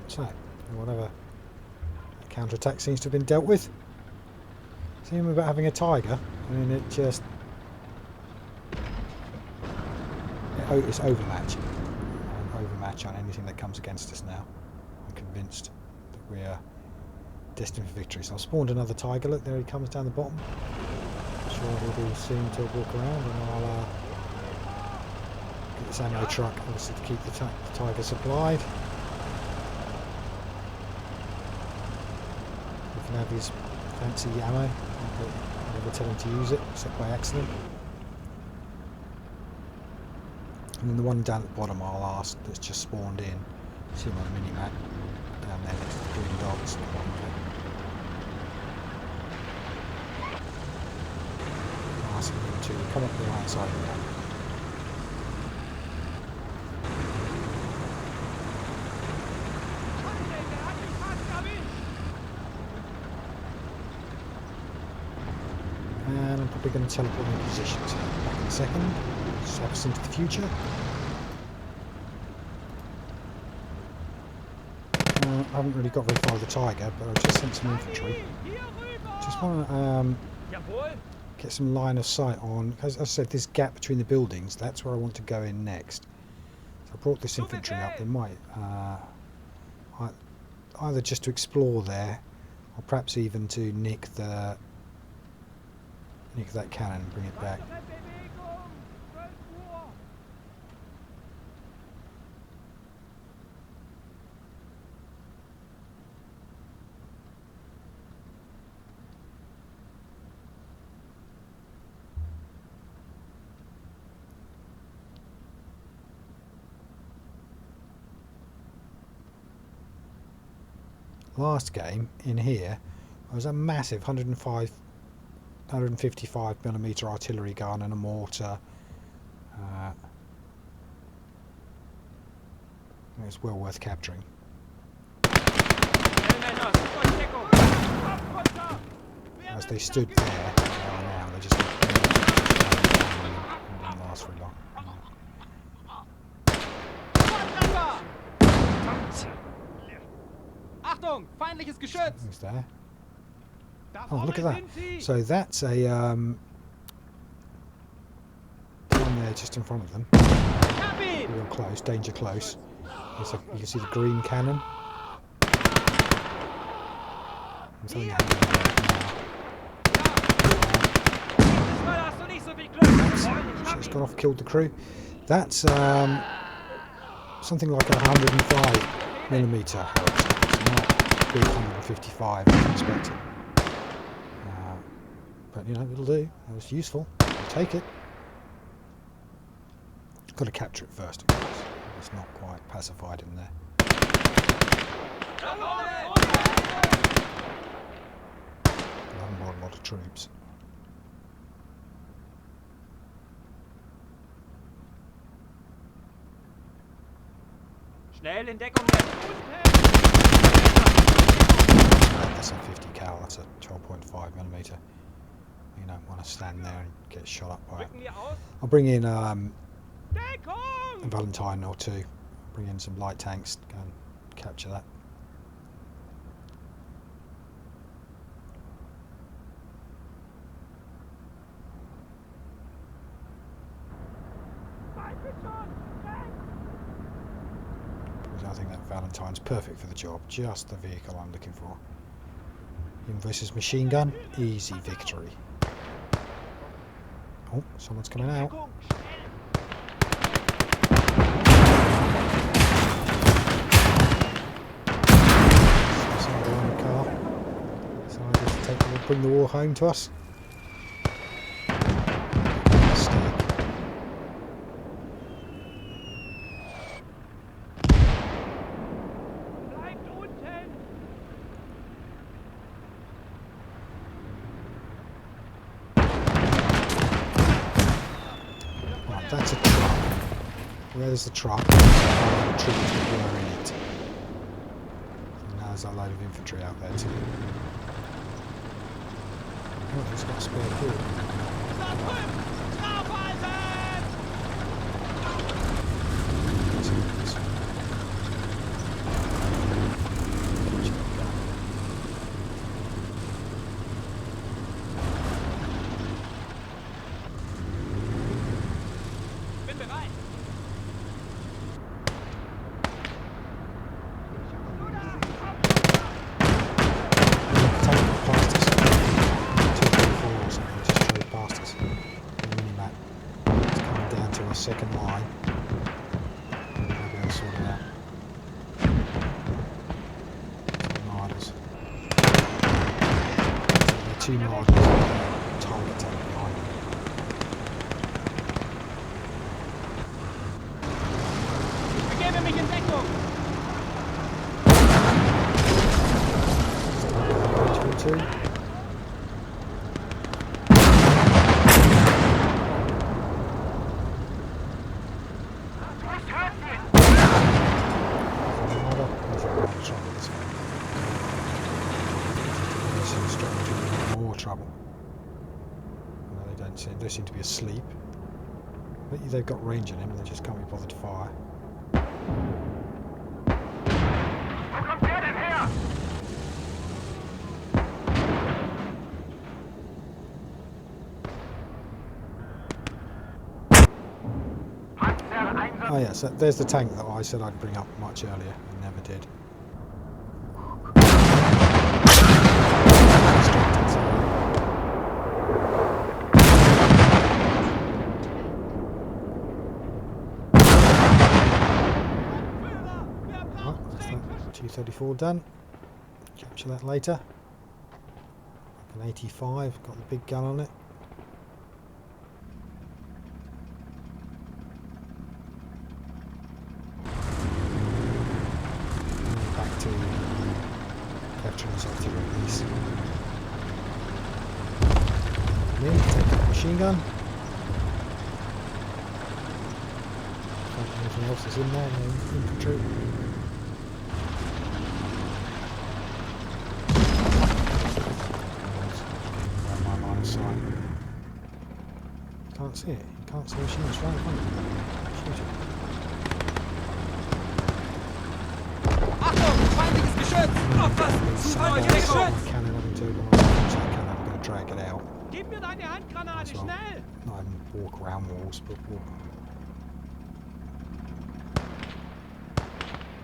So, whatever counter-attack seems to have been dealt with. Same about having a tiger. I mean, it just... it's overmatch. Overmatch on anything that comes against us now. I'm convinced that we are destined for victory. So I've spawned another tiger. Look, there he comes down the bottom. I'm sure he'll be soon to walk around, and I'll get this ammo truck, obviously, to keep the tiger supplied. Can have his fancy ammo, I never tell him to use it except by accident. And then the one down at the bottom I'll ask that's just spawned in. See him on the mini-map. Down there, there's the green dots at the bottom of it. Ask him to come up the right side of the map. And I'm probably going to teleport in position, so back in a second. Swap us into the future. I haven't really got very far with the Tiger, but I've just sent some infantry. Just want to get some line of sight on, as I said, this gap between the buildings, that's where I want to go in next. So I brought this infantry up. They might either just to explore there, or perhaps even to nick that cannon and bring it back. Last game in here was a massive 155mm artillery gun and a mortar. It's well worth capturing. As they stood there, they are now. They just didn't last very long. Achtung, feindliches Geschütz! Who's there? Oh, look at that. So that's a one there just in front of them. Real close, danger close. You can see the green cannon. And something happening right now. It's gone off, killed the crew. That's something like a 105mm howitzer. Not big 155 as expected. But you know, it'll do. It was useful. I'll take it. Got to capture it first, of course. It's not quite pacified in there. I haven't brought a lot of troops. Schnell in Deckung! That's a 50 cal. That's a 12.5mm. You don't want to stand there and get shot up by it. I'll bring in a Valentine or two. Bring in some light tanks, go and capture that. Because I think that Valentine's perfect for the job. Just the vehicle I'm looking for. Him versus machine gun, easy victory. Oh, someone's coming out. Somebody on the car. Decided to bring the war home to us. Mistake. That's a truck. Where's the truck? Troops that were in it. And now there's a load of infantry out there too. Oh, he's got a spare crew. Second line. Maybe I'll sort it out. Two Marders. Target tank behind them. Two. More trouble. No, they seem to be asleep. But they've got range on him and they just can't be bothered to fire. Oh yes, there's the tank that I said I'd bring up much earlier and never did. Right, that's that T-34 done. Capture that later. Like an 85, got the big gun on it. Capturing this artillery piece. Me, take that machine gun. Anything else is in there, no infantry. Around my line of sight. Can't see it. You can't see the machine, it's right in front of you. Shoot it. I'm going to drag it out. Gib mir deine Handgranate, schnell! Not even walk around walls, but walk.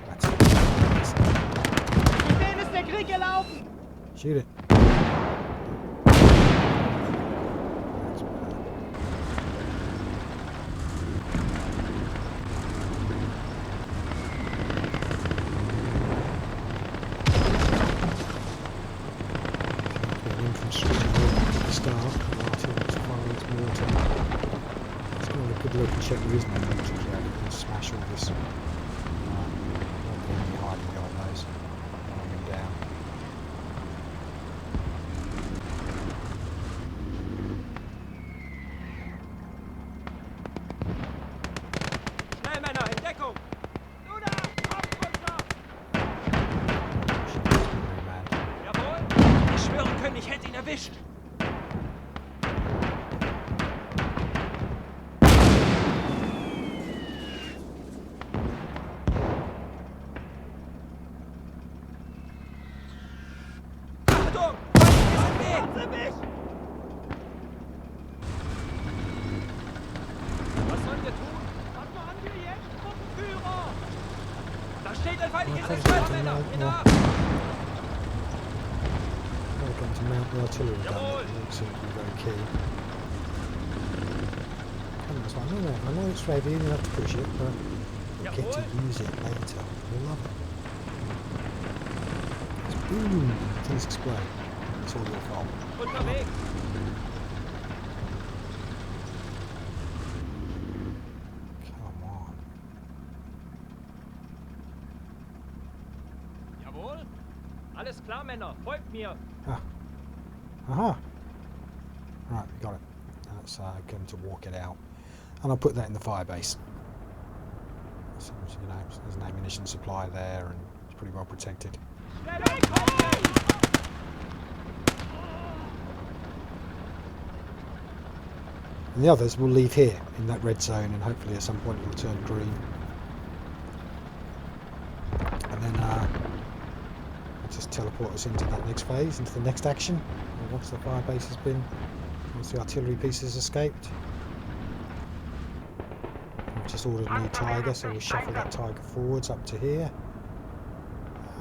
That's it. Mit denen ist der Krieg gelaufen! Shoot it. Check there is no water here and smash all this. Not really hiding behind those. Coming down. Schnell, Männer, in Deckung! Du da! Kopfrüster! Jawohl! Ich schwöre, König hätte ihn erwischt! Artillery gun that seems to be very key. I know it's ready, you have to push it, but you'll get to use it later. You'll love it. It's boom! Things explode. It's all your fault. Unterwegs! Come on. Jawohl! Alles klar, Männer, folgt mir! Aha! Right, we got it. That's going to walk it out. And I'll put that in the firebase. So, you know, there's an ammunition supply there and it's pretty well protected. And the others will leave here in that red zone and hopefully at some point it will turn green. And then just teleport us into that next phase, into the next action. And once the firebase has been, once the artillery pieces escaped. I've just ordered a new Tiger, so we'll shuffle that Tiger forwards up to here.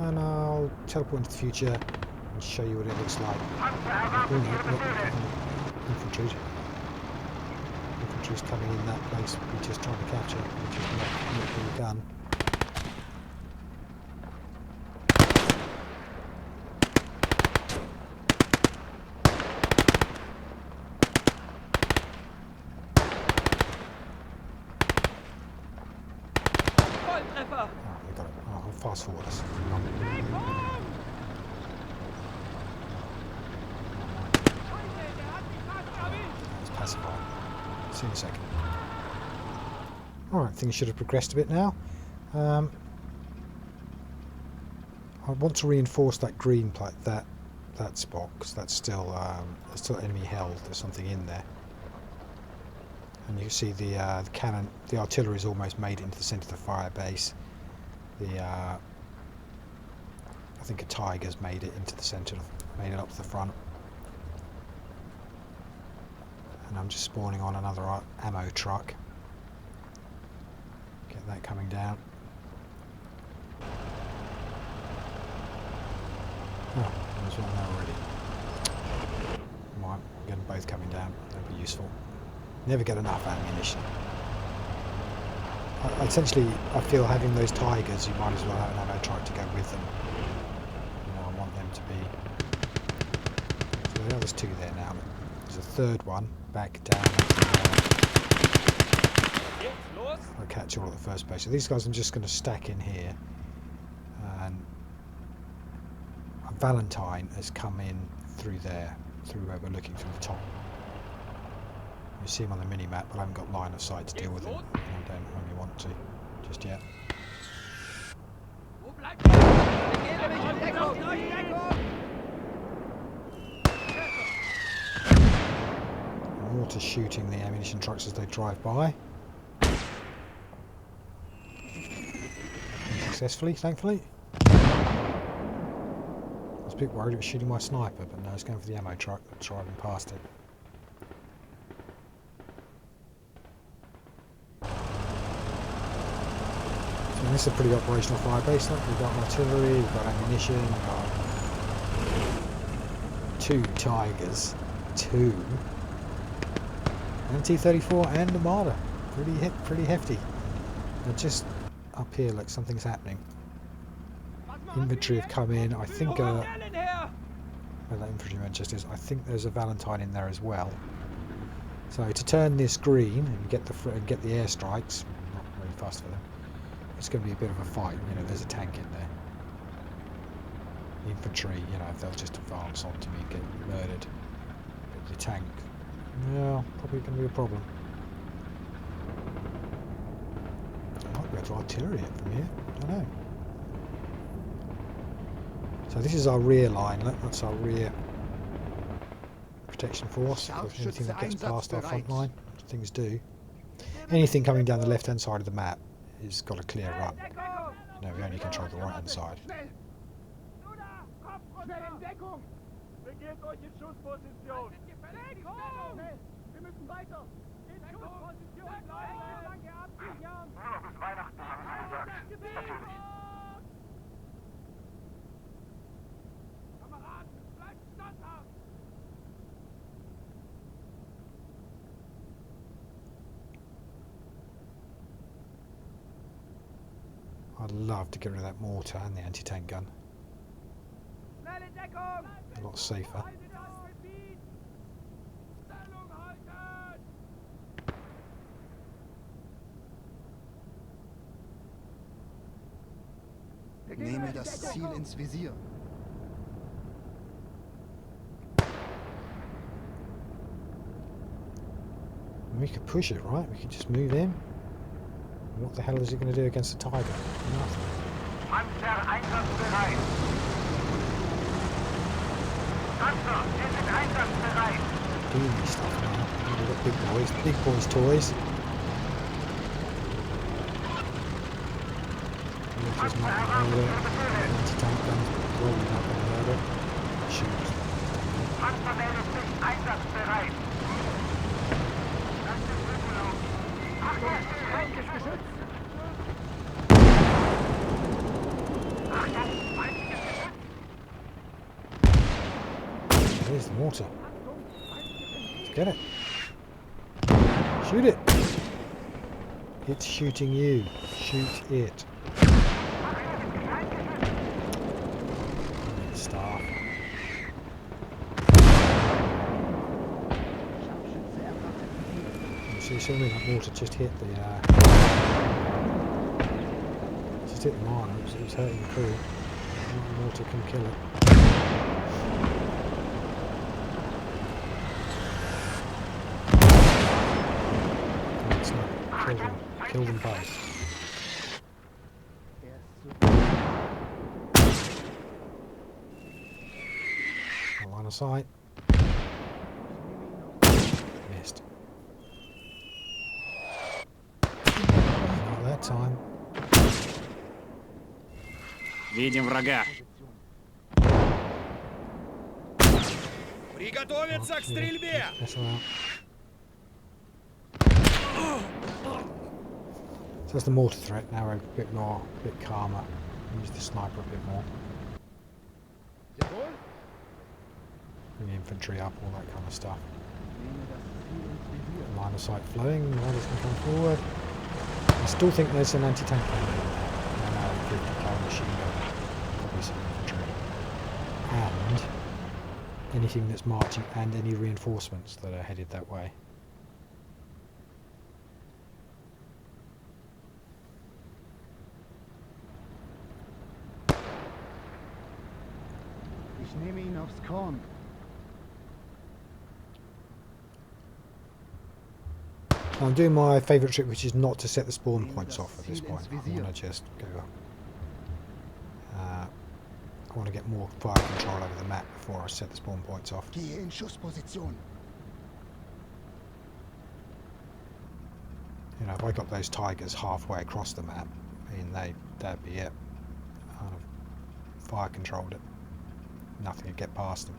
And I'll teleport into the future and show you what it looks like. Infantry's coming in that place we're just trying to capture, which is not the gun. I'll fast forward us. Let's pacify. See you in a second. Alright, things should have progressed a bit now. I want to reinforce that green plate, that spot, because that's still enemy held. There's something in there. And you can see the cannon, the artillery's almost made it into the centre of the fire base. I think a Tiger's made it into the centre, made it up to the front. And I'm just spawning on another ammo truck. Get that coming down. Oh, there's one there already. Might get them both coming down. That'd be useful. Never get enough ammunition. Essentially, I feel having those Tigers, you might as well have an ammo truck to go with them. You know, I want them to be. So there's two there now. There's a third one back down. I'll catch all at the first base. So these guys I'm just going to stack in here. And a Valentine has come in through there, through where we're looking through the top. You see him on the mini-map, but I haven't got line of sight to deal with him. I don't really want to, just yet. Mortar shooting the ammunition trucks as they drive by. Successfully, thankfully. I was a bit worried it was shooting my sniper, but no, it's going for the ammo truck that's driving past it. And this is a pretty operational fire base. Look, we've got artillery, we've got ammunition, we've got two Tigers, two, and a T-34 and a Marder. Pretty hefty. And just up here, look, something's happening. Infantry have come in. I think where that infantryman just is. I think there's a Valentine in there as well. So to turn this green and get the airstrikes, not very fast for them. It's going to be a bit of a fight. You know, there's a tank in there. The infantry, you know, if they'll just advance onto me and get murdered. But the tank, well, probably going to be a problem. I might be able to artillery it from here. I don't know. So this is our rear line. That's our rear protection force. Anything that gets past our front line, things do. Anything coming down the left-hand side of the map is got a clear run. No, we only control the right hand side. I'd love to get rid of that mortar and the anti-tank gun. A lot safer. Nehme das Ziel ins Visier. We could push it, right? We could just move in. What the hell is it going to do against a Tiger? Nothing. Panzer einsatzbereit. Panzer, wir sind einsatzbereit. Doing stuff now. We've got big boys toys. There's not anti-tank guns rolling up on the murder. Shoot. Panzer meldet sich einsatzbereit. Das ist Rückenlauf. Achtung, feindliches Geschütz. Achtung, feindliches Geschütz. There's the mortar. Let's get it. Shoot it. It's shooting you. Shoot it. Staff. You see that mortar just hit the just hit the mine. It was hurting the crew. Mortar can kill it. It's not. Kill them both. Line of sight. Missed. Not that time. Видим врага. Приготовиться к стрельбе! That's all right. So that's the mortar threat. Now we're a bit more, a bit calmer. Use the sniper a bit more. Bring the infantry up, all that kind of stuff. Line of sight flowing, riders can come forward. I still think there's an anti-tank cannon in there. And a 50 cal machine gun. Probably some infantry. And anything that's marching and any reinforcements that are headed that way. Ich nehme ihn aufs Korn. I'm doing my favourite trick, which is not to set the spawn points off at this point. I want to just go up. I want to get more fire control over the map before I set the spawn points off. Gehe in Schussposition. You know, if I got those tigers halfway across the map, I mean, that'd be it. I'd have fire controlled it. Nothing would get past them.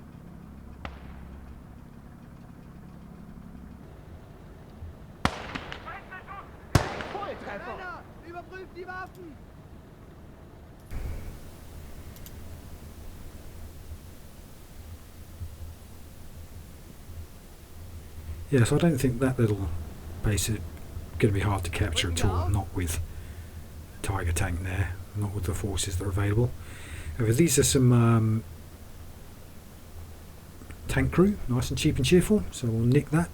Männer, überprüft die Waffen! Yeah, so I don't think that little base is going to be hard to capture at all, not with Tiger tank there, not with the forces that are available. However, these are some tank crew, nice and cheap and cheerful, so we'll nick that.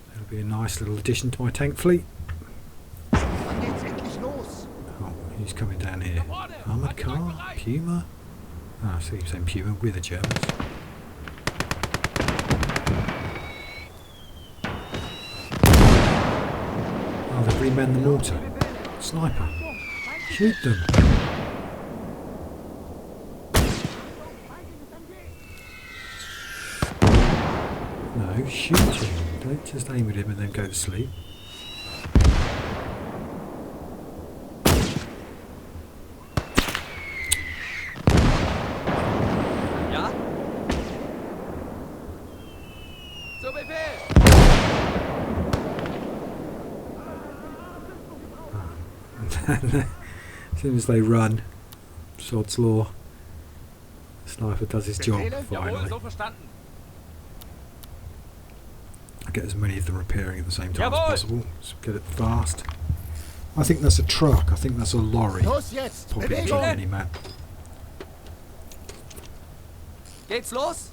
That'll be a nice little addition to my tank fleet. Wann geht's endlich los? Oh, he's coming down here. Armoured car? Puma? Ah, I see you're saying Puma, we're the Germans. Oh, they've remanned the mortar. Sniper. Shoot them. No, shoot him. Don't just aim at him and then go to sleep. Ja? Zu Befehl! As soon as they run, sod's law. The sniper does his job finally. so verstanden. I get as many of them repairing at the same time as possible. So get it fast. I think that's a truck. I think that's a lorry. Los jetzt! Pop it into Bewegung! any map. Geht's los?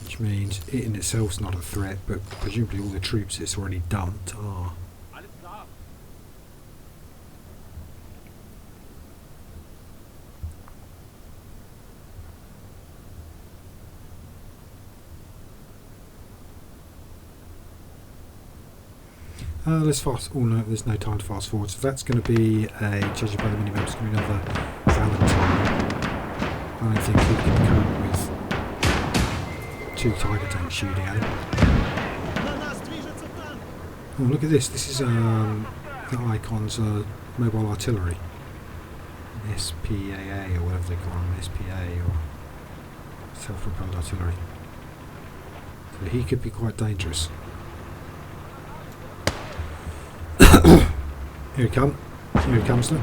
Which means it in itself is not a threat, but presumably all the troops it's already dumped are. Alles klar. Let's fast. Oh no, there's no time to fast forward. So that's going to be a judging by the minimap. It's going to be another Valentine. I don't think he can cope with 2 Tiger tanks shooting at him. Oh, look at this. This is the Icon's mobile artillery. SPAA or whatever they call them, SPA or self-propelled artillery. So he could be quite dangerous. Here he comes. Here he comes then.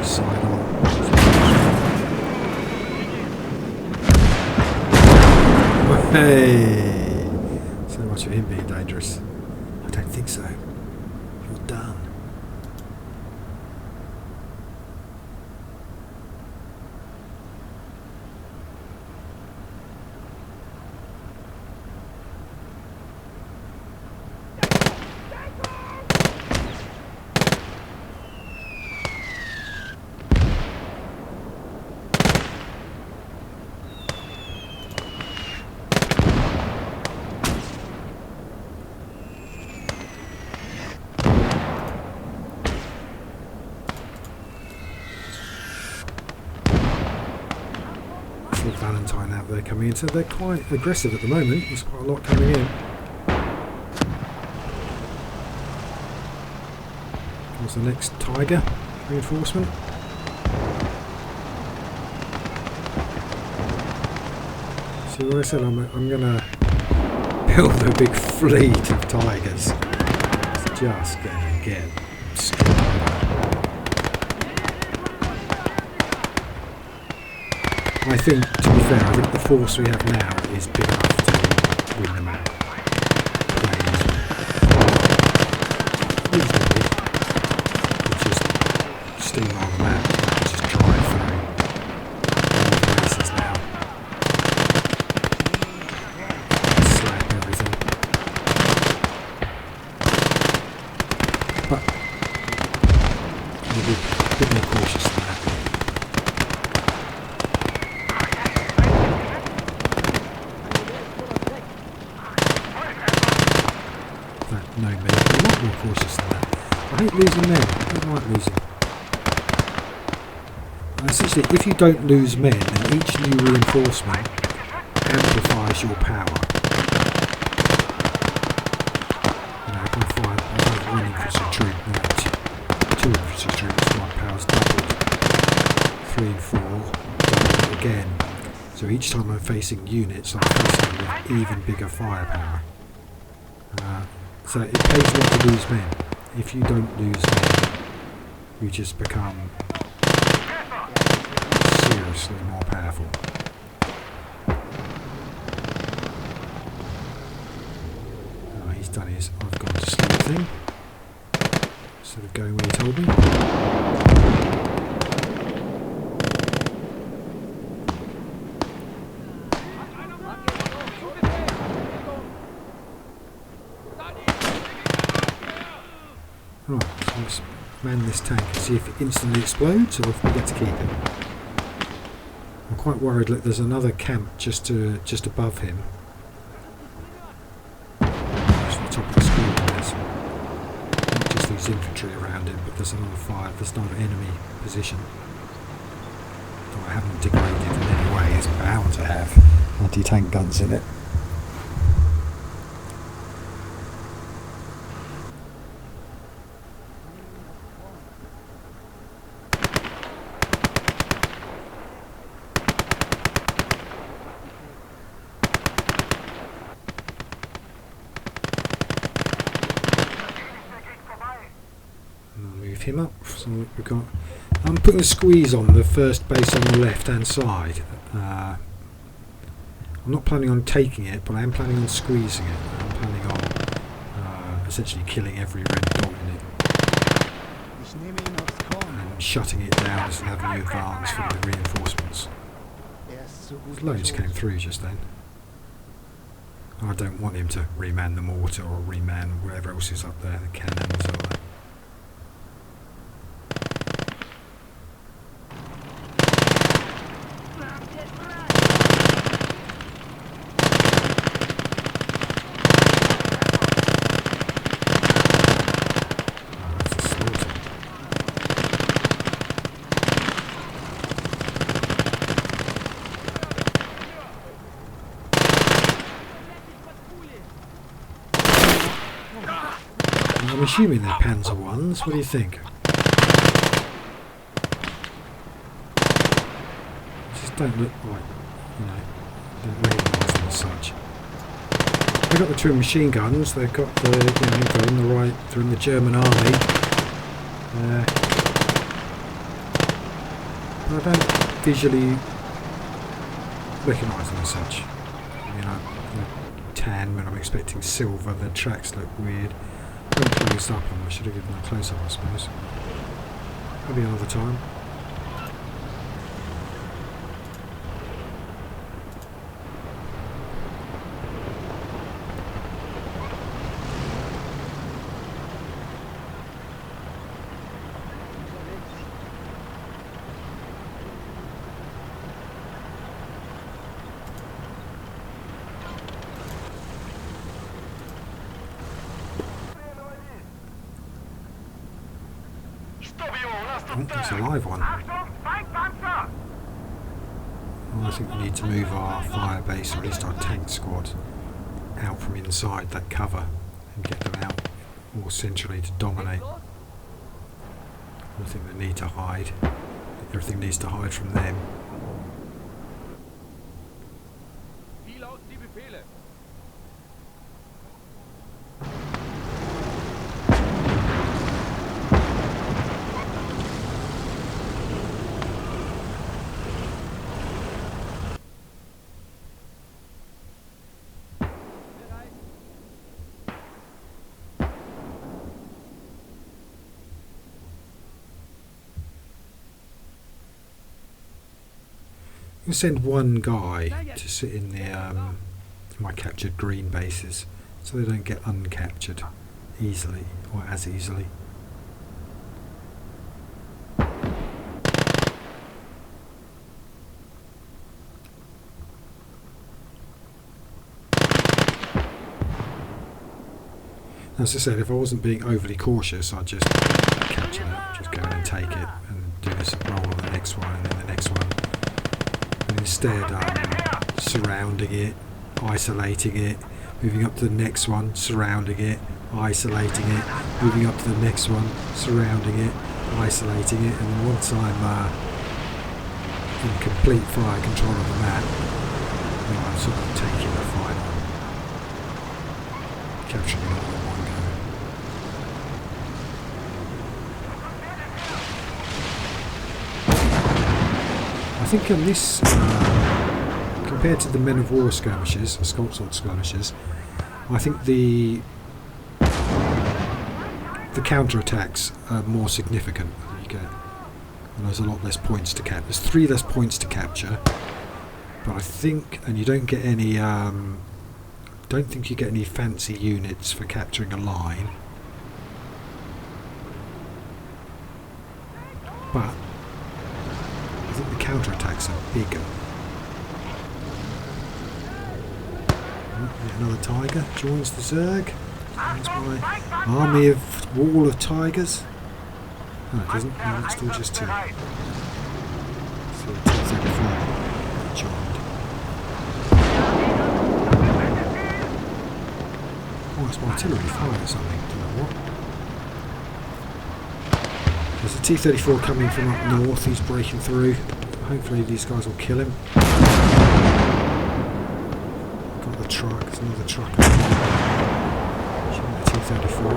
Side on. Hey! So much of him being dangerous. I don't think so. You're done. Byzantine out there coming in, so they're quite aggressive at the moment. There's quite a lot coming in. There's the next Tiger reinforcement. See what I said, I'm going to build a big fleet of Tigers. It's just going to get destroyed. I think, to be fair, I think the force we have now is big enough to win the map. Reasonably. It's just steamroll the map, just drive through places now. Slap everything. But we'll be a bit more cautious than that. No, men. I'm not more cautious than that. I hate losing men. I don't like losing. Essentially, if you don't lose men, then each new reinforcement amplifies your power. You know, I can fire one infantry troop, now two infantry troops, my power's doubled. 3 and 4, doubled again. So each time I'm facing units, I'm facing with even bigger firepower. So it pays not to lose men. If you don't lose men, you just become seriously more powerful. Oh, he's done his I've gone to sleep thing. Instead of going where he told me. Right, so let's man this tank and see if it instantly explodes or if we get to keep it. I'm quite worried that there's another camp just above him. Just the top of the screen there's not just these infantry around him, but there's another enemy position. Though I haven't degraded in any way, it's bound to have anti-tank guns in it. Him up. So we've got. I'm putting a squeeze on the first base on the left hand side. I'm not planning on taking it, but I am planning on squeezing it. I'm planning on essentially killing every red dot in it and shutting it down as an avenue advance for the reinforcements. Loads came through just then. I don't want him to reman the mortar or reman whatever else is up there, the cannons or that. I'm assuming they're Panzer ones. What do you think? Just don't look like, you know, don't recognise them as such. They've got the twin machine guns. They've got the, you know, they're on the right. They're in the German army. But I don't visually recognise them as such. You know, tan when I'm expecting silver. The tracks look weird. Don't close up on them. I should have given them a close up, I suppose. Maybe another time. Oh, it's a live one. Oh, I think we need to move our fire base, or at least our tank squad, out from inside that cover and get them out more centrally to dominate. I think they need to hide. Everything needs to hide from them. Wie lauten die Befehle? I'm going to send one guy to sit in my captured green bases so they don't get uncaptured easily, or as easily. As I said, if I wasn't being overly cautious, I'd just capture it, just go in and take it, and do this roll on the next one, and then the next one. And instead, surrounding it, isolating it, moving up to the next one, surrounding it, isolating it, moving up to the next one, surrounding it, isolating it, and then once I'm in complete fire control of the map, then I'm sort of taking the final, capturing it all in one go. I think on this, compared to the Men of War skirmishes, Assault Sword skirmishes, I think the counter-attacks are more significant that you get. And there's a lot less points to capture. There's 3 less points to capture, but I think, and you don't get any, don't think you get any fancy units for capturing a line. But I think the counter-attacks are bigger. Another tiger joins the Zerg. That's my army of wall of tigers. No, it doesn't. No, it's still just 2. So T-35 joined. Oh, it's my artillery fire or something. Don't know what. There's a T-34 coming from up north. He's breaking through. Hopefully these guys will kill him. Got the truck. There's another truck. Shooting the T-34.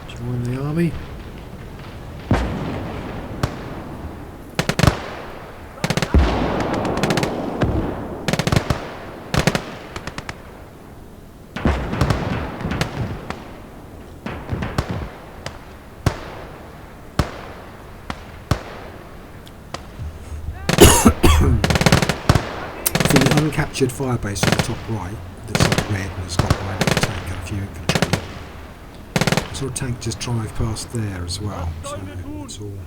Join the army. The uncaptured firebase on the top right, that's like red and has got my little tank and a few infantry. I saw a tank just drive past there as well, so it's all happening.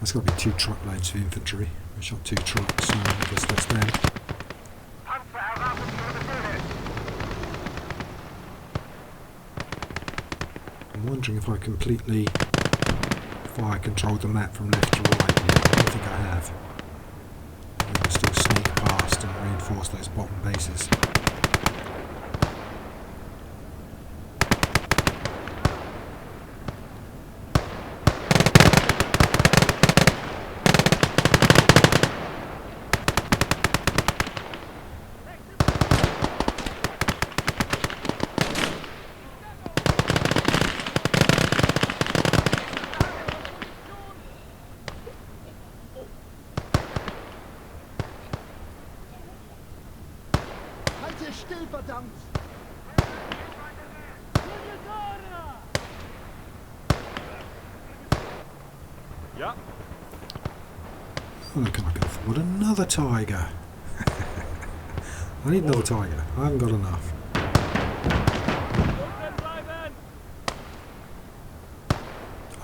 There's got to be 2 truckloads of infantry. I shot 2 trucks, so I guess that's them. I'm wondering if I completely fire controlled the map from left to right yet. I don't think I have. I can still sneak past and reinforce those bottom bases. still, verdammt! Ja. I reckon I can afford another tiger. I need another tiger. I haven't got enough.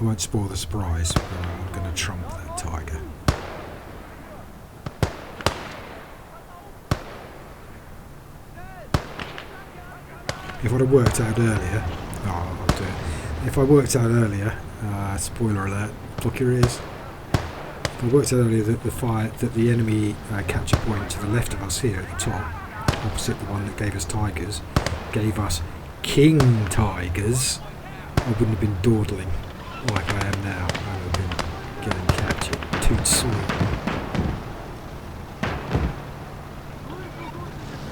I won't spoil the surprise, but I'm going to trump that tiger. If I'd have worked out earlier, I'll do it. If I worked out earlier, spoiler alert, block your ears. If I worked out earlier that the enemy capture point to the left of us here at the top, opposite the one that gave us tigers, gave us king tigers, I wouldn't have been dawdling like I am now. I would have been getting captured. Toot sweet.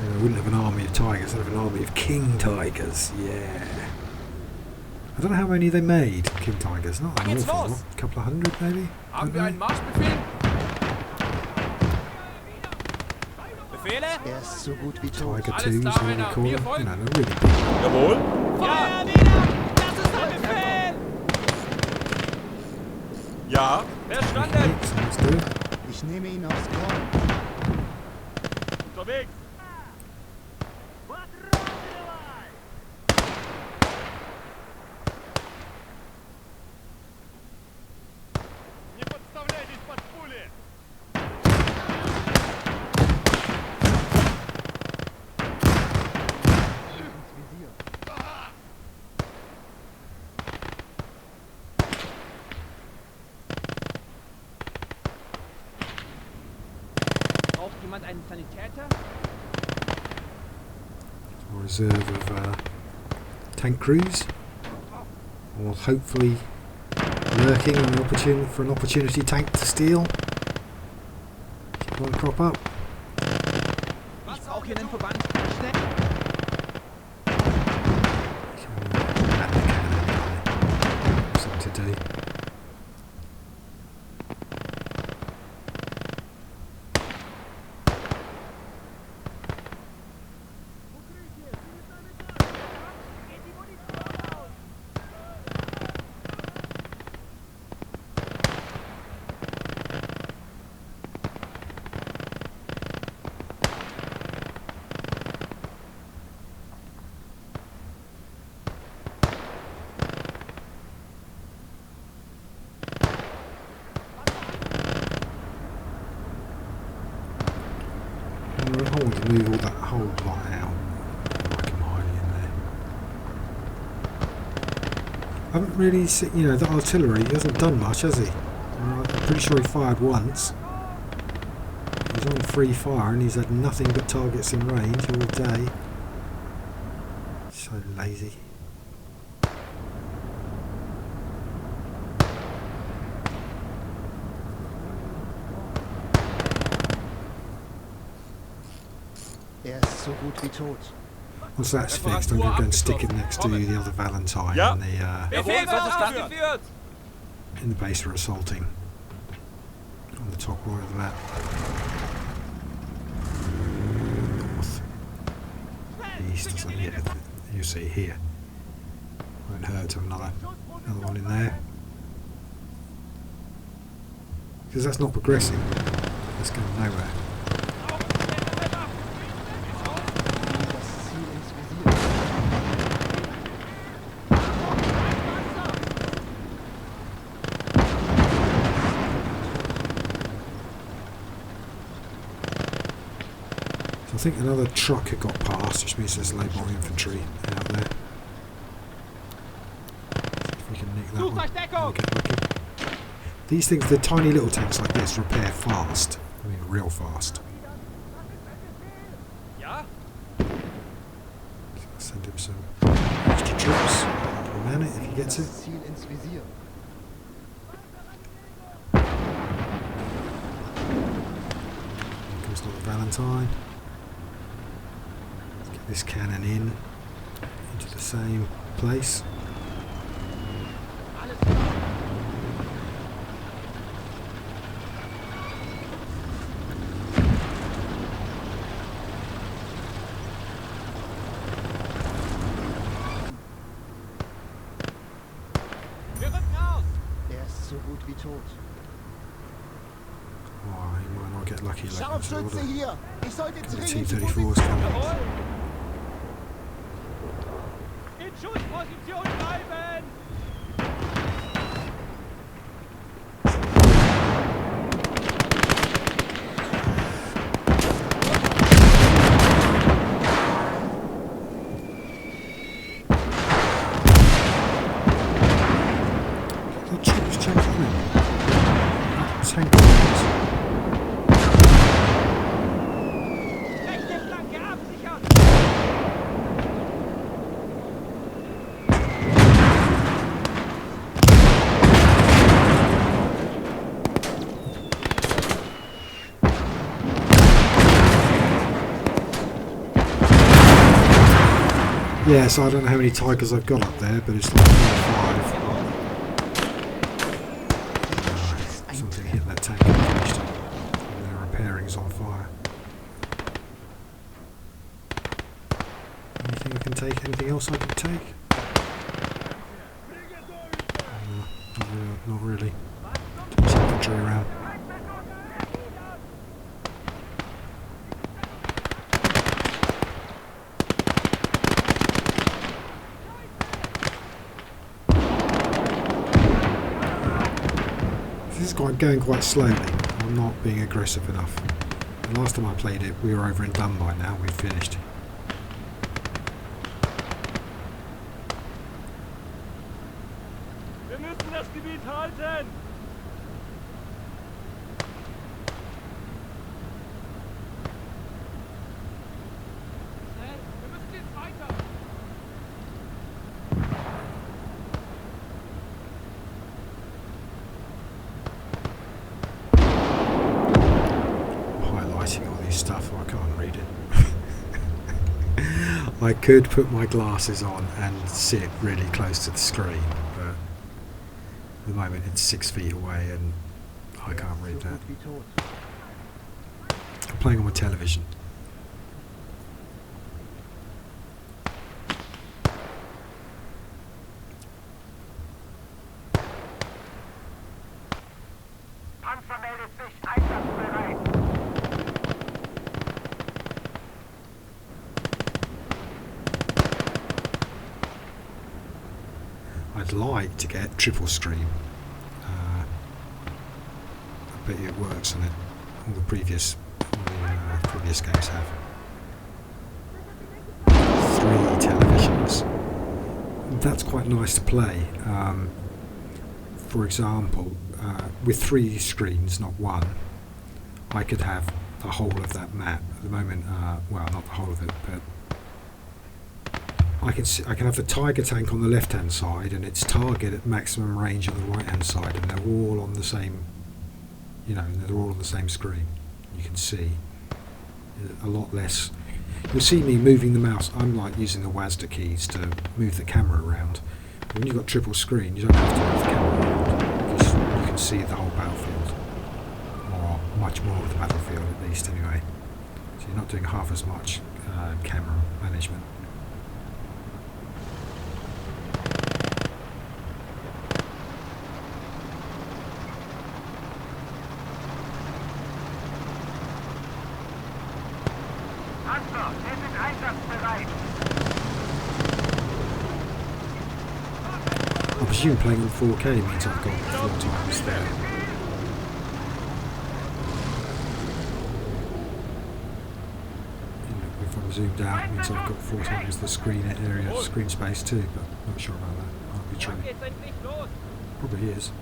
I wouldn't have an army of tigers, I'd have an army of king tigers. Yeah. I don't know how many they made, king tigers. Not an awful lot. A couple of hundred maybe? Haben wir einen Marschbefehl? Befehle? Er ist so gut wie tot. Tiger 2s, what we call them. You know, they're really big. Jawohl. Feuer wieder! Das ist ein Befehl! Ja. Verstanden. So let's do it. Ich nehme ihn aufs Korn. Unterwegs. Не подставляйтесь под пули. Ins Visier. Braucht jemand einen Sanitäter? A reserve of tank crews, or hopefully lurking on for an opportunity tank to steal. Keep on crop up. Ich brauche hier einen Verband. Schnell! Something to do. I want to move all that whole lot out. I can hide in there. I haven't really seen, you know, the artillery, he hasn't done much, has he? I'm pretty sure he fired once. He's on free fire and he's had nothing but targets in range all day. So lazy. Er ist so gut wie tot. Once that's fixed, I'm going to go and stick it next to the other Valentine Ja. in Befehl wird ausgeführt! the base for assaulting. On the top right of the map. North. East or something. Yeah, you see here. Won't hurt to have another one in there. Because that's not progressing. That's going nowhere. Das Ziel ins Visier. So I think another truck had got past, which means there's a load more infantry out there. See if we can nick that Sucht one. euch Deckung! Get lucky. These things, the tiny little tanks like this, repair fast. I mean, real fast. Ja. So I'll send him some extra troops. Man it if he gets it. Das Ziel ins Visier. Here comes another Valentine. Let's get this cannon into the same place. so gut wie tot. Oh, he might not get lucky like that. Scharfschütze hier! Ich sollte The dringend die T-34's coming. Jawohl! In Schussposition bleiben! The troops chasing him. That tank is- Rechte Flanke absichern! Yeah, so I don't know how many Tigers I've got up there, but it's like 5. Something hit that tank and finished it. And their repairing is on fire. Anything I can take? Anything else I can take? Not really. Just infantry around. This is going quite slowly. I'm not being aggressive enough. The last time I played it, we were over and done by now. We'd finished. Wir müssen das Gebiet halten! Schnell, wir müssen jetzt weiter! Highlighting all this stuff, I can't read it. I could put my glasses on and sit really close to the screen, but at the moment it's 6 feet away and I can't read So that. gut wie tot. I'm playing on my television. Panzer meldet sich einsatzbereit. I'd like to get triple screen. I bet you it works on it. All the previous games have 3 televisions. That's quite nice to play. For example, with 3 screens, not one, I could have the whole of that map. At the moment, well, not the whole of it, but I can have the Tiger tank on the left-hand side and its target at maximum range on the right-hand side, and they're all on the same, they're all on the same screen. You can see a lot less. You'll see me moving the mouse. I'm like using the WASD keys to move the camera around. When you've got triple screen, you don't have to move the camera around because you can see the whole battlefield, or much more of the battlefield at least anyway. So you're not doing half as much camera management. Panzer, wir sind einsatzbereit. I presume playing on 4K means I've got 4 times there. If I'm zoomed out, it means I've got 4 times the screen area, screen space too, but not sure about that. Might be true. Wann geht's endlich los? Probably is.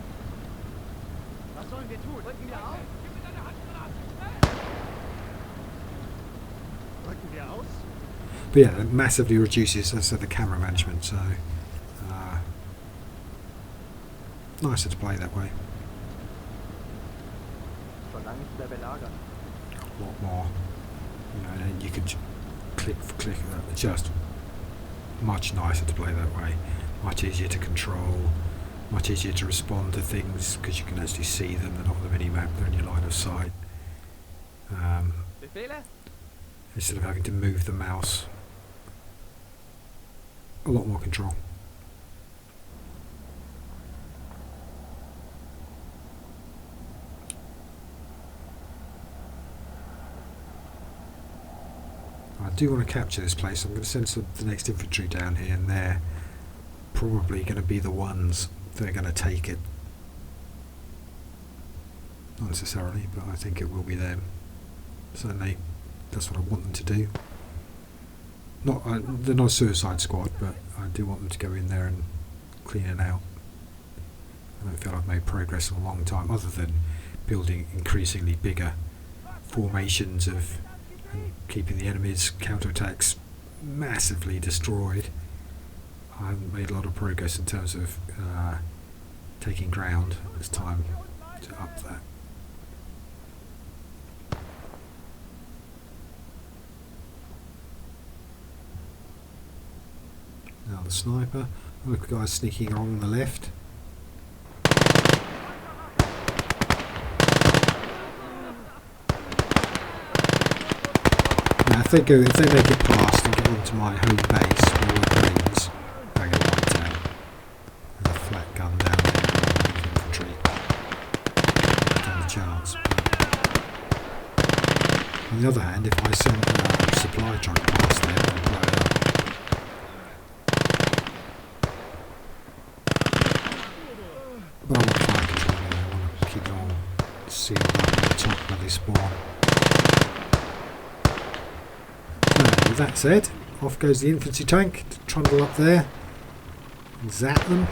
Was sollen wir tun? Rücken wir auf? Gib mir deine Handgranate! Schnell! Rücken wir aus? But yeah, it massively reduces, as I said, the camera management, so nicer to play that way. Schon lange nicht mehr belagert. A lot more, and you could click for click. It's just much nicer to play that way. Much easier to control. Much easier to respond to things because you can actually see them. They're not on the mini map. They're in your line of sight. Befehle? Instead of having to move the mouse, a lot more control. I do want to capture this place. I'm going to send the next infantry down here, and they're probably going to be the ones that are going to take it. Not necessarily, but I think it will be them. Certainly, that's what I want them to do. They're not a suicide squad, but I do want them to go in there and clean it out. I don't feel I've made progress in a long time, other than building increasingly bigger formations and keeping the enemy's counterattacks massively destroyed. I haven't made a lot of progress in terms of taking ground. It's time to up that. Now the sniper. Look, the guys sneaking along the left. Now if they make it past and get onto my home base, where it rains, I get wiped out. There's a flat gun down there, infantry. Not a chance. On the other hand, if I send a supply truck past there, it'll blow it up. But I want fire control here. I want to keep it all sealed up at the top where they spawn. With that said, off goes the infantry tank to trundle up there and zap them.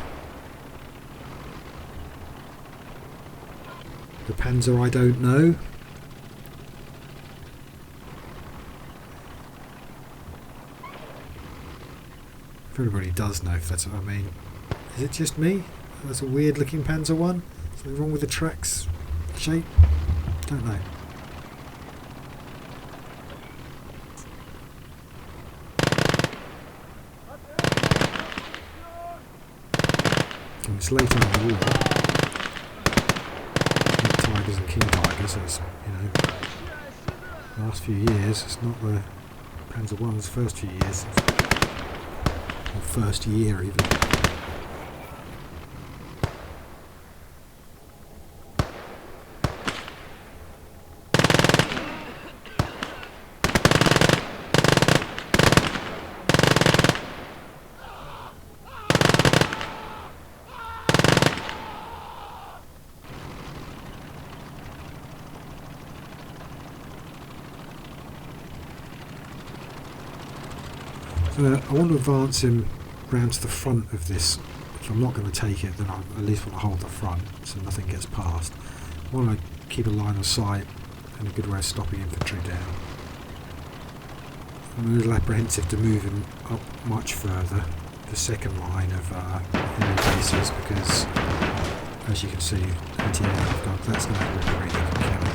The panzer I don't know. If everybody does know, if that's what I mean. Is it just me? That's a weird looking Panzer one. Something wrong with the tracks shape? Don't know. And it's late on the war. Not Tigers and King Tigers, it's, you know, last few years. It's not the Panzer I's first few years. Or first year even. I want to advance him round to the front of this. If I'm not going to take it, then I at least want to hold the front so nothing gets past. I want to keep a line of sight and a good way of stopping infantry down. I'm a little apprehensive to move him up much further, the second line of enemy bases, because as you can see, anti-aircraft guns, that's going to be really good to kill him.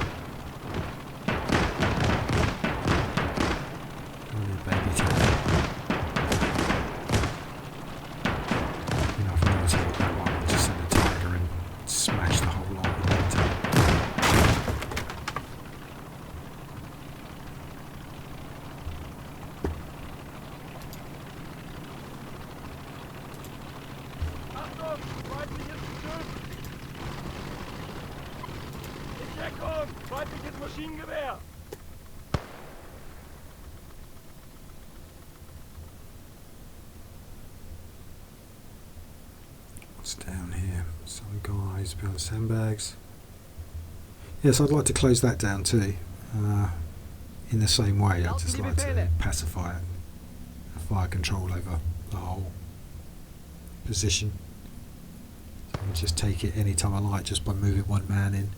Feindliches Maschinengewehr! What's down here? Some guys behind sandbags. Yes, I'd like to close that down too. In the same way, I'd just like to pacify it. Fire control over the whole position. So I can just take it any time I like just by moving one man in.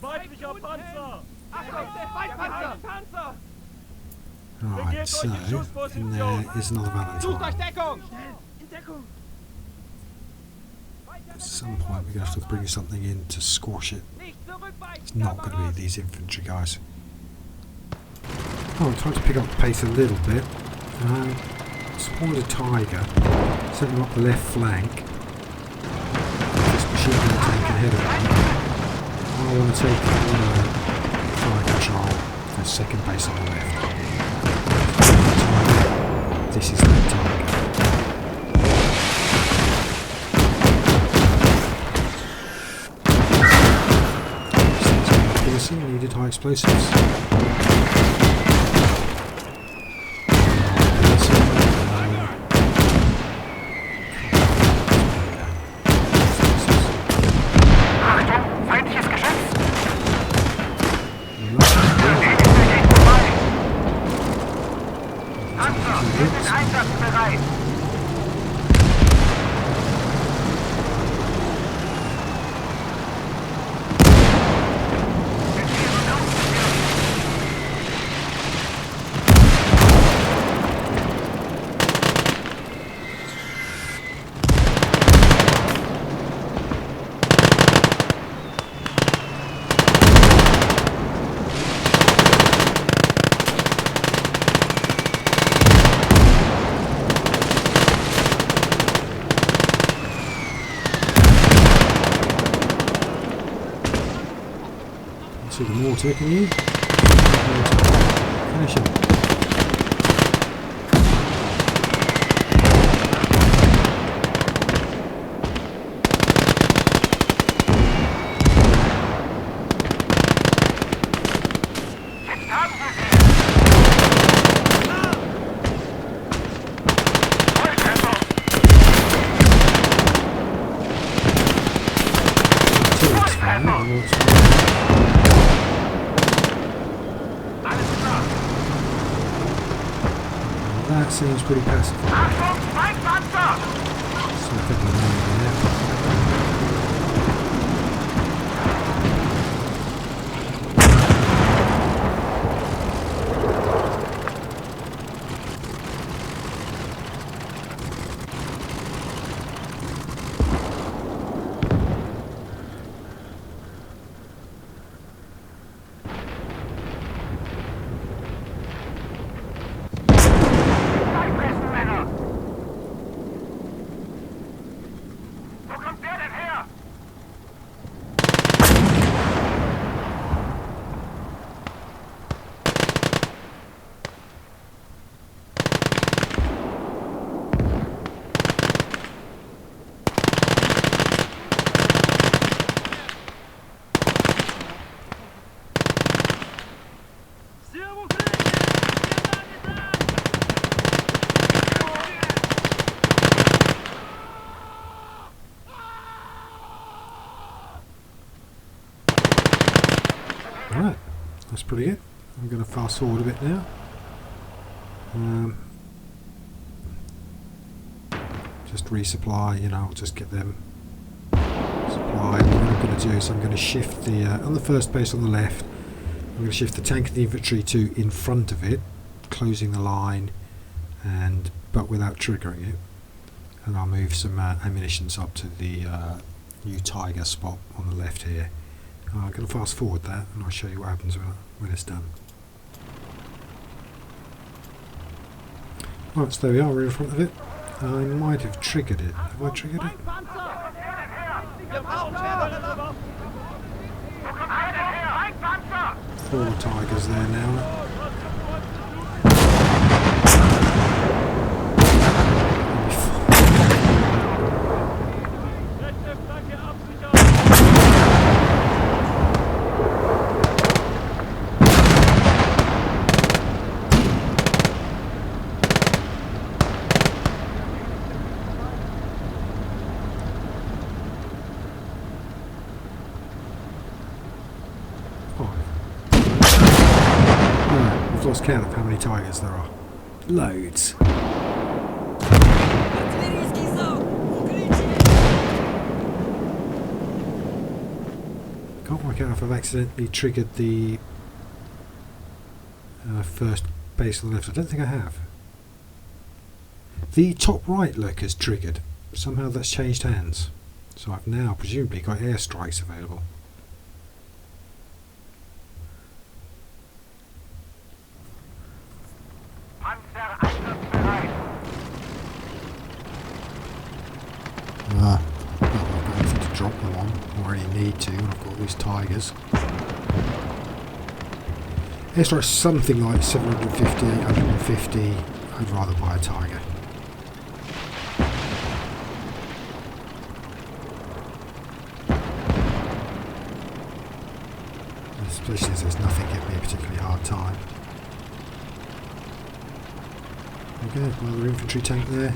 Feindlicher Panzer! Panzer! Alright, so in there is another Valentine. At some point we're going to have to bring something in to squash it. It's not going to be these infantry guys. Oh, I'm trying to pick up the pace a little bit. Spawned a Tiger, sent them up the left flank. This machine gun tank ahead of them. I want to take fire control for the second base on the left. This is that Tiger. Needed high explosives. See the mortar, can you? Finish him. That seems pretty passive. So I think we're there. Right, that's pretty good. I'm going to fast forward a bit now. Just resupply, you know, I'll just get them supplied. What I'm going to do is I'm going to shift the, on the first base on the left, I'm going to shift the tank and the infantry to in front of it, closing the line, but without triggering it. And I'll move some ammunitions up to the new Tiger spot on the left here. I'm going to fast forward that and I'll show you what happens when it's done. Right, so there we are, we're in front of it. I might have triggered it. Have I triggered it? 4 Tigers there now. I've lost count of how many Tigers there are. Loads. Can't work out if I've accidentally triggered the first base on the left. I don't think I have. The top right look is triggered. Somehow that's changed hands. So I've now presumably got airstrikes available. Not that I've got anything to drop them on, or any need to, and I've got these Tigers. Airstrike's something like 750, 850. I'd rather buy a Tiger. Especially as there's nothing giving me a particularly hard time. Okay, another infantry tank there.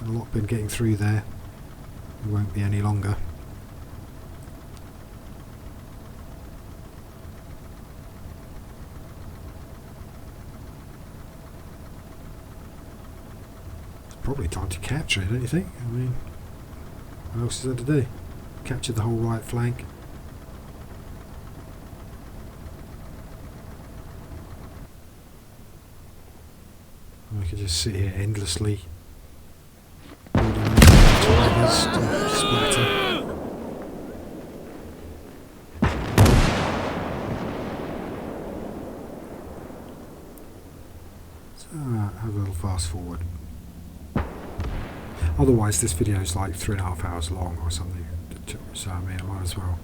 A lot been getting through there. It won't be any longer. It's probably time to capture it, don't you think? I mean, what else is there to do? Capture the whole right flank. I could just sit here endlessly. Tigers to splatter. So, have a little fast forward. Otherwise this video is like 3.5 hours long or something. So I mean I might as well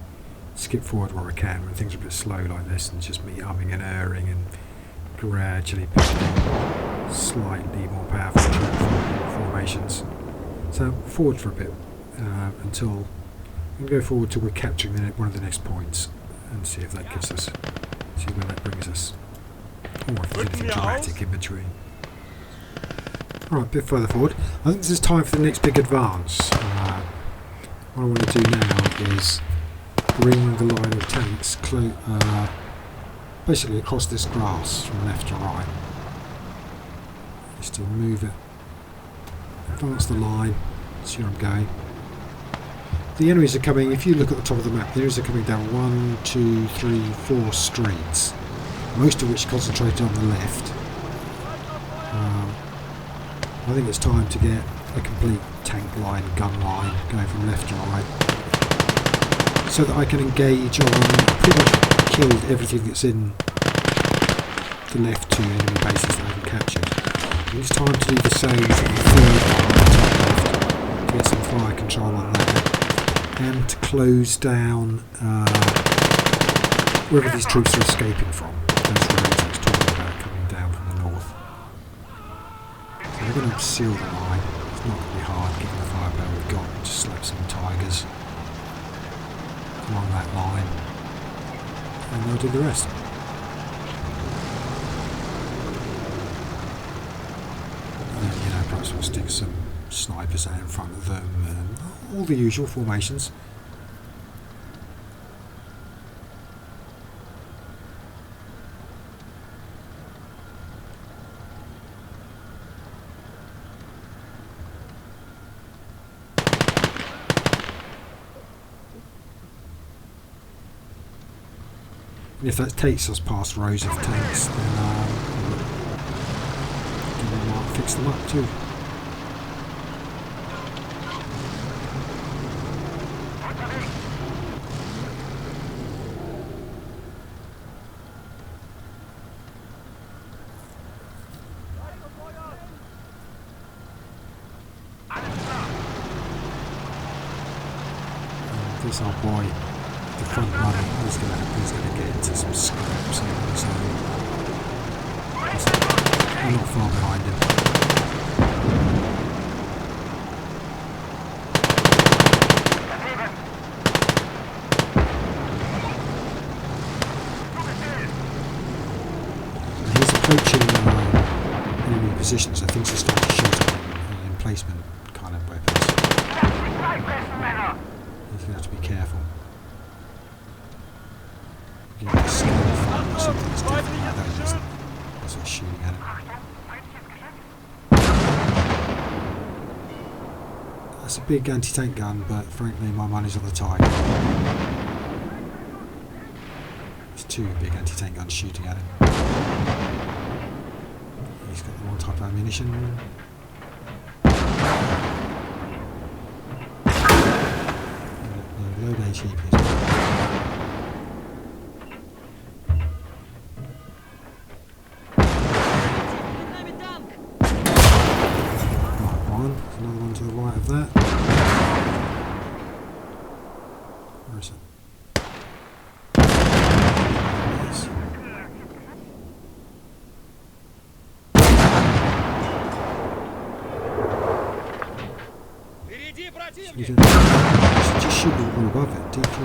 skip forward where I can when things are a bit slow like this, and just me umming and erring and gradually picking slightly more powerful formations. So forward for a bit until we can go forward till we're capturing one of the next points and see if that gives us, see where that brings us, or if there's anything dramatic in between. Alright, a bit further forward. I think this is time for the next big advance. What I want to do now is bring the line of tanks basically across this grass from left to right. Just to move it, advance the line, see where I'm going. The enemies are coming, if you look at the top of the map, the enemies are coming down 1, 2, 3, 4 streets, most of which concentrated on the left. I think it's time to get a complete tank line, gun line, going from left to right, so that I can engage on, pretty much killed everything that's in the left two enemy bases that I haven't captured. It's time to do the same for the third one, to get some fire control on that, and to close down wherever these troops are escaping from, those roads I was talking about coming down from the north. So we're going to seal the line. It's not going to be hard given the firepower we've got. Just slap some tigers along that line and they'll do the rest. And then, you know, perhaps we'll stick some snipers out in front of them and all the usual formations. And if that takes us past rows of tanks, then we might fix them up too. And this our boy, the front runner, he's going to get into some scraps here, so I'm not far behind him. And he's approaching enemy positions, so things are starting to shoot at emplacement kind of weapons. He's going to have to be careful. You can just find something that's different like that, isn't it? As it's shooting at him. That's a big anti-tank gun, but frankly my money's on the Tiger. There's two big anti-tank guns shooting at him. He's got the wrong type of ammunition. No, load HE please. Another one to the right of that. Where is it? Yes. So just shoot the one above it, D3.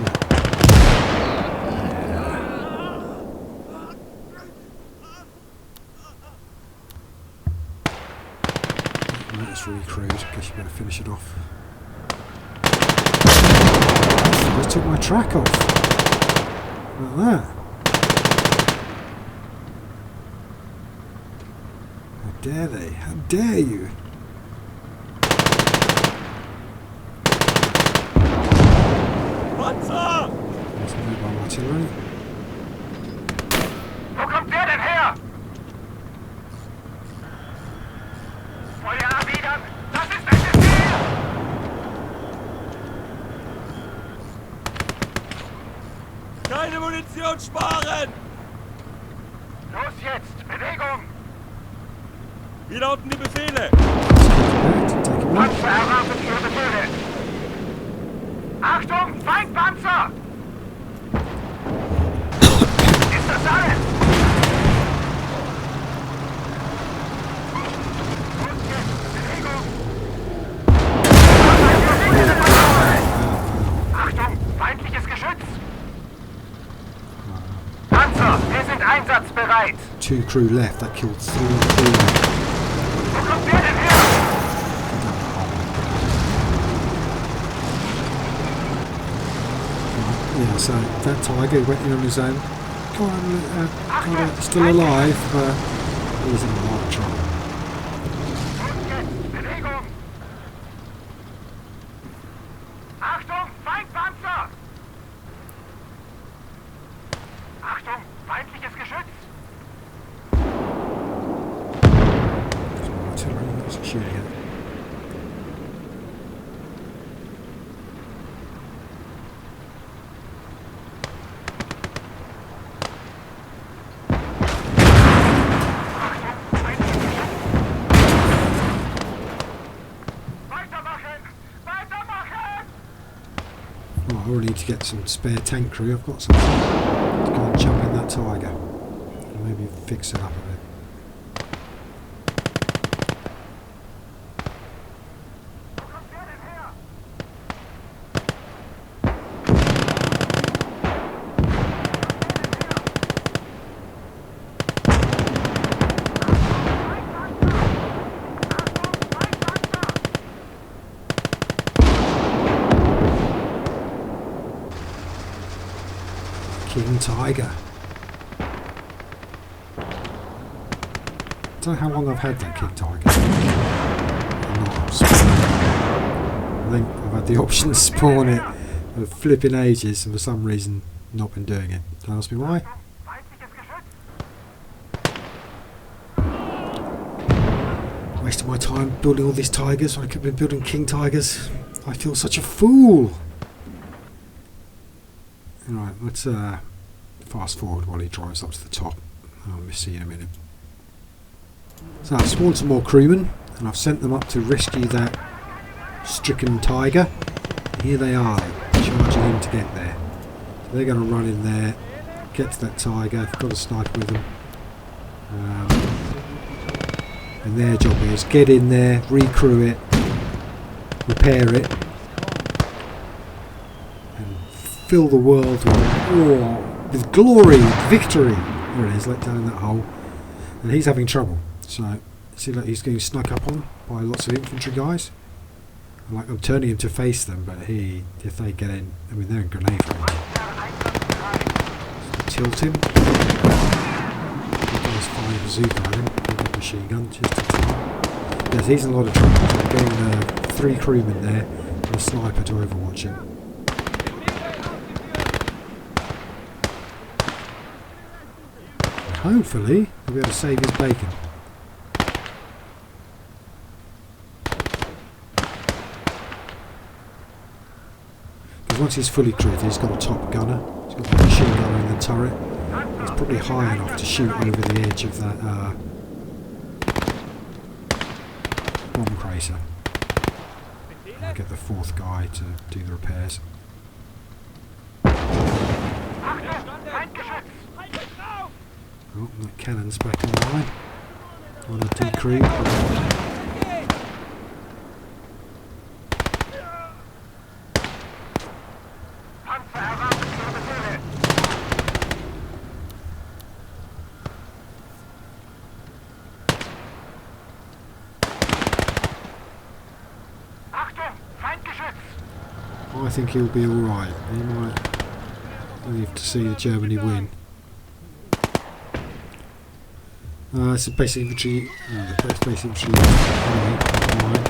That's really crude. I guess you better finish it off. I just took my track off. Like that. How dare they? How dare you? Panzer! There's mobile artillery. Wo kommt der denn her? Feuer erwidern! Das ist ein Befehl! Keine Munition sparen! Los jetzt! Bewegung! Wie lauten die Befehle? Panzer erwartet Ihre Befehle! Achtung! Feindpanzer! 2 crew left. That killed 3 crew. Yeah, so that tiger went in on his own. Still alive, but he's in a lot of trouble. Achtung, Feindpanzer! Achtung, feindliches Geschütz! Some artillery that's shooting it. I really need to get some spare tank crew. I've got some. To go and jump in that tiger and maybe fix it up a bit. King Tiger. I don't know how long I've had that King Tiger. I think I've had the option to spawn it for flipping ages and for some reason not been doing it. Don't ask me why. Wasting my time building all these tigers when I could have been building King Tigers. I feel such a fool. Right, let's fast forward while he drives up to the top. I'll see you in a minute. So I've spawned some more crewmen and I've sent them up to rescue that stricken tiger. Here they are, charging in to get there. So they're going to run in there, get to that tiger. I've got a sniper with them. And their job is get in there, recrew it, repair it, fill the world with glory, victory. There it is, let down in that hole. And he's having trouble. So, see, like he's getting snuck up on by lots of infantry guys. Like I'm turning him to face them, but if they get in, I mean they're in grenade range. So tilt him. He's fine bazooka at him. With a machine gun, just in time. Yes, he's in a lot of trouble. I'm getting 3 crewmen there and a sniper to overwatch him. Hopefully, we'll be able to save his bacon. Because once he's fully crewed, he's got a top gunner. He's got the machine gunner in the turret. It's probably high enough to shoot over the edge of that bomb crater. I'll get the 4th guy to do the repairs. Oh, that cannon's back online. On a decrew. I think he'll be alright. He might live to see the Germany win. It's a basic infantry, the best basic infantry enemy online.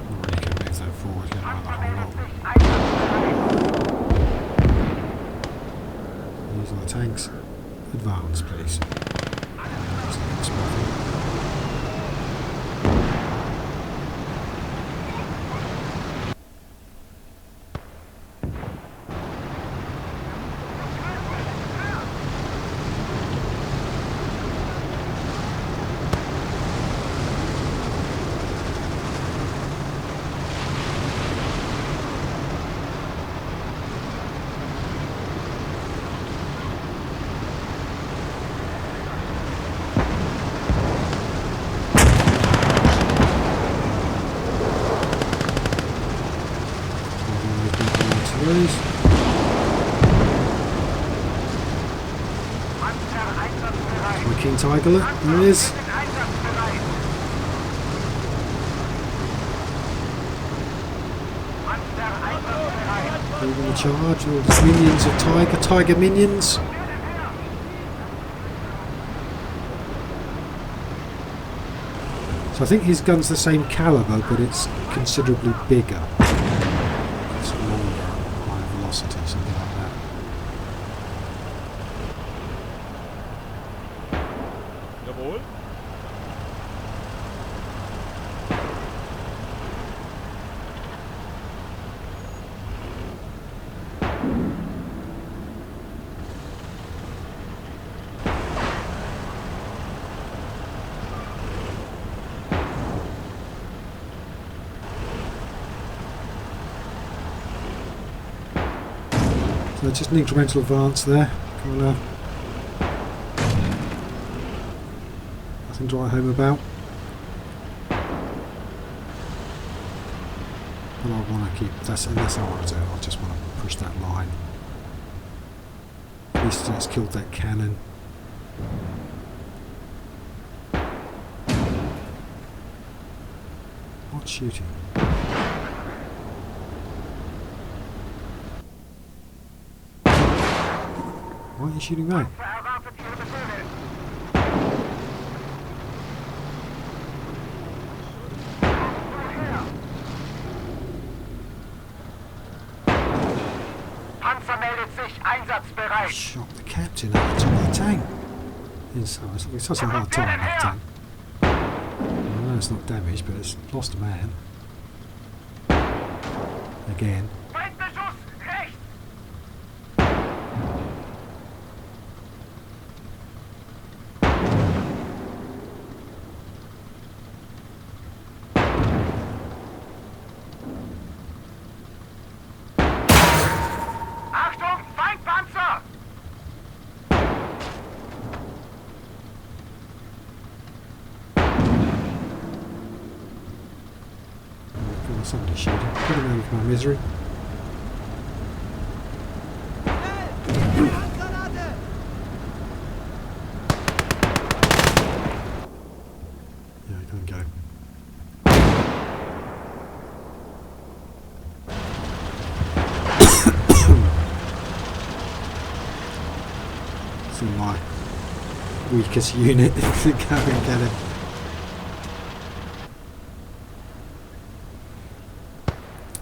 Not really going to move that forward, going to run the whole lot. These are the tanks. Advance, please. Einsatzbereit. My King Tigerlet, there he is. Einsatzbereit. Panzer einsatzbereit. Leading the charge, all these minions of Tiger minions. So I think his gun's the same caliber, but it's considerably bigger. It's longer, higher velocity, something like that. Jawohl. So just an incremental advance there. Nothing to write home about. But I want to keep, that's how I want to do it. I just want to push that line. At least it's killed that cannon. What's shooting? Why are you shooting that? Erwartet Ihre Befehle. Panzer meldet sich einsatzbereit. Shot the captain at the top of the tank. It's such a hard time, that tank. I know it's not damaged, but it's lost a man. Again. Feindbeschuss rechts. Achtung, Feindpanzer! Somebody shooting. Get him out of my misery. Yeah, he can't go. It's my weakest unit to go and get him.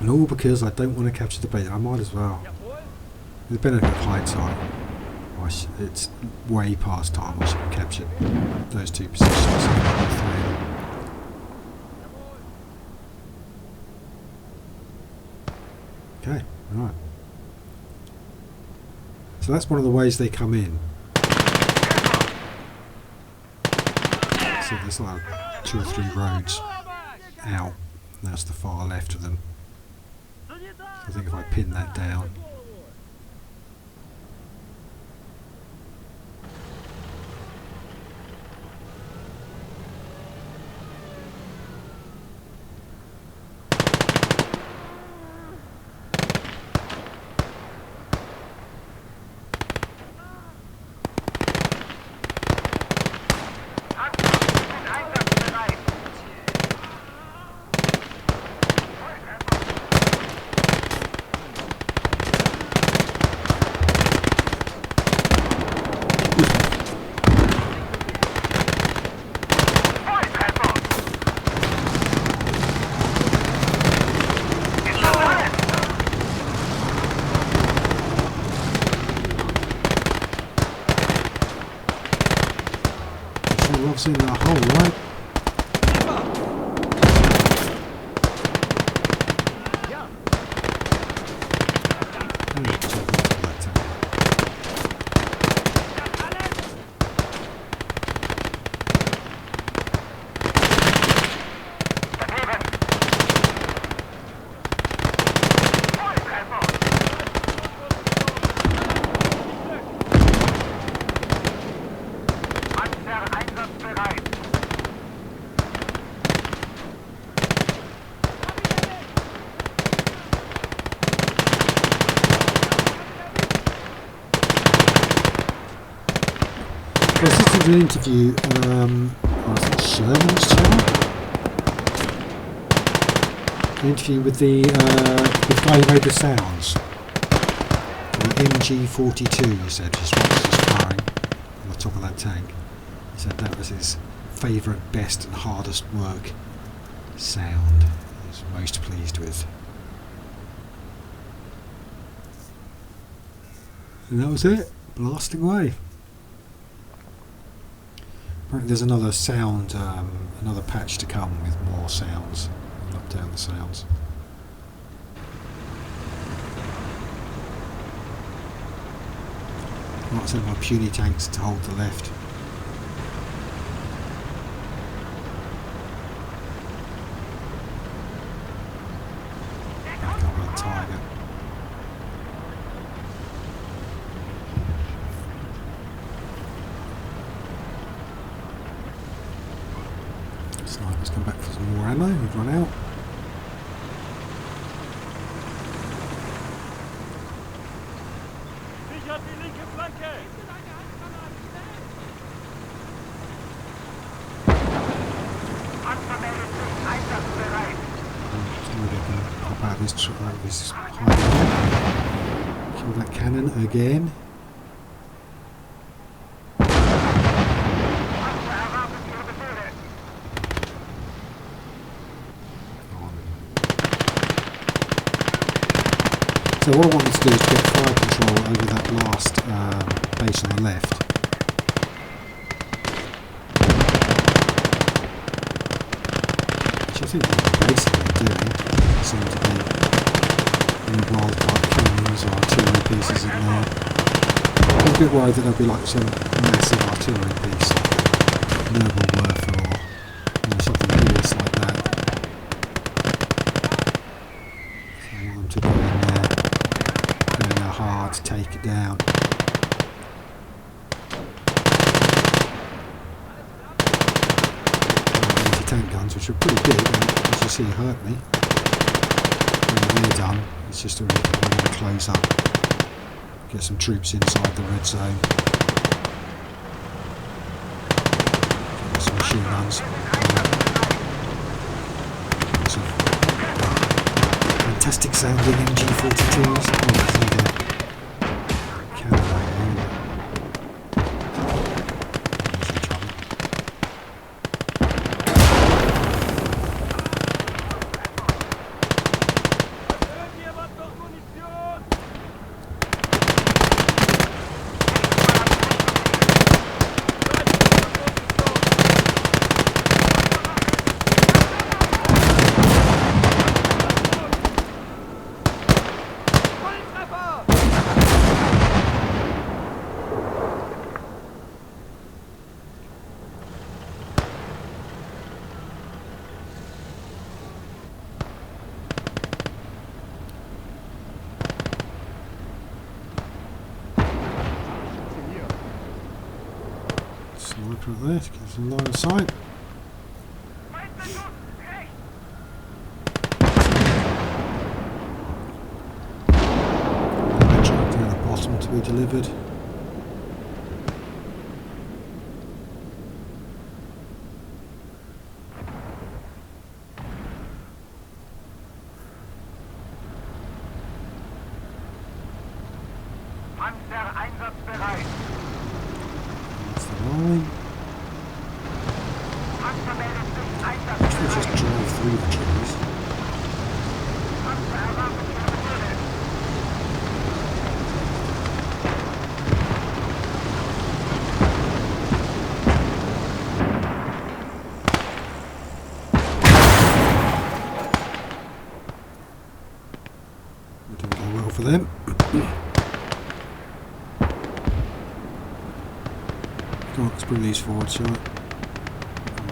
And all because I don't want to capture the bait. I might as well. With the benefit of hindsight, it's way past time. I should have captured those two positions. Okay, alright. So that's one of the ways they come in. So there's like 2 or 3 roads out. That's the far left of them. I think if I pin that down. Einsatzbereit. Loves in the hole, right? I was listening to an interview, I think Sherman's channel? An interview with the guy who made the sounds. The MG42, he said, just what was firing on the top of that tank. He said that was his favourite, best and hardest work sound he was most pleased with. And that was it, blasting away. Apparently there's another sound, another patch to come with more sounds. I'll look down the sounds. Like I said, my puny tanks to hold the left. Back up that Tiger. Sniper's come back for some more ammo, we've run out. Sichert die linke Flanke! Anvermeldet sich einsatzbereit. Somebody can pop out of his hiding. Kill that cannon again. Panzer erwartet Ihre Befehle. So what I wanted to do is get fire control over that last base on the left. Which I think they're basically doing. Seem to be any wildcard cannons or artillery pieces in there. I'm a bit worried that there'll be like some massive artillery piece, like Nobelwerf or something hideous like that. So I want them to go in there hard to take it down. Anti-tank guns, which are pretty big, and as you see, hurt me. When they're done, it's just a really close up. Get some troops inside the red zone. Get some machine guns. Some fantastic sounding MG42s. Sniper at there to get some line of sight. Truck down the bottom to be delivered. Panzer einsatzbereit. That's the line. Anvermeldet sich Actually just einsatzbereit. drive through the trees. Panzer erwartet Ihre Befehle. We're doing very well for them. Come on, let's bring these forward, shall we?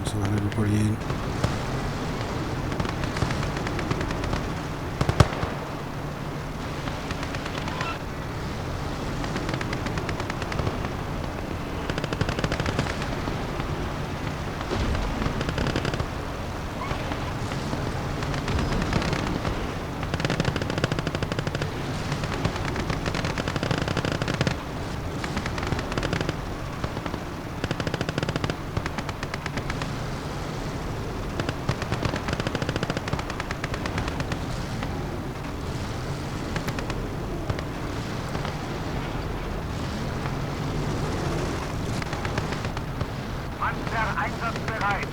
So let everybody in. einsatzbereit.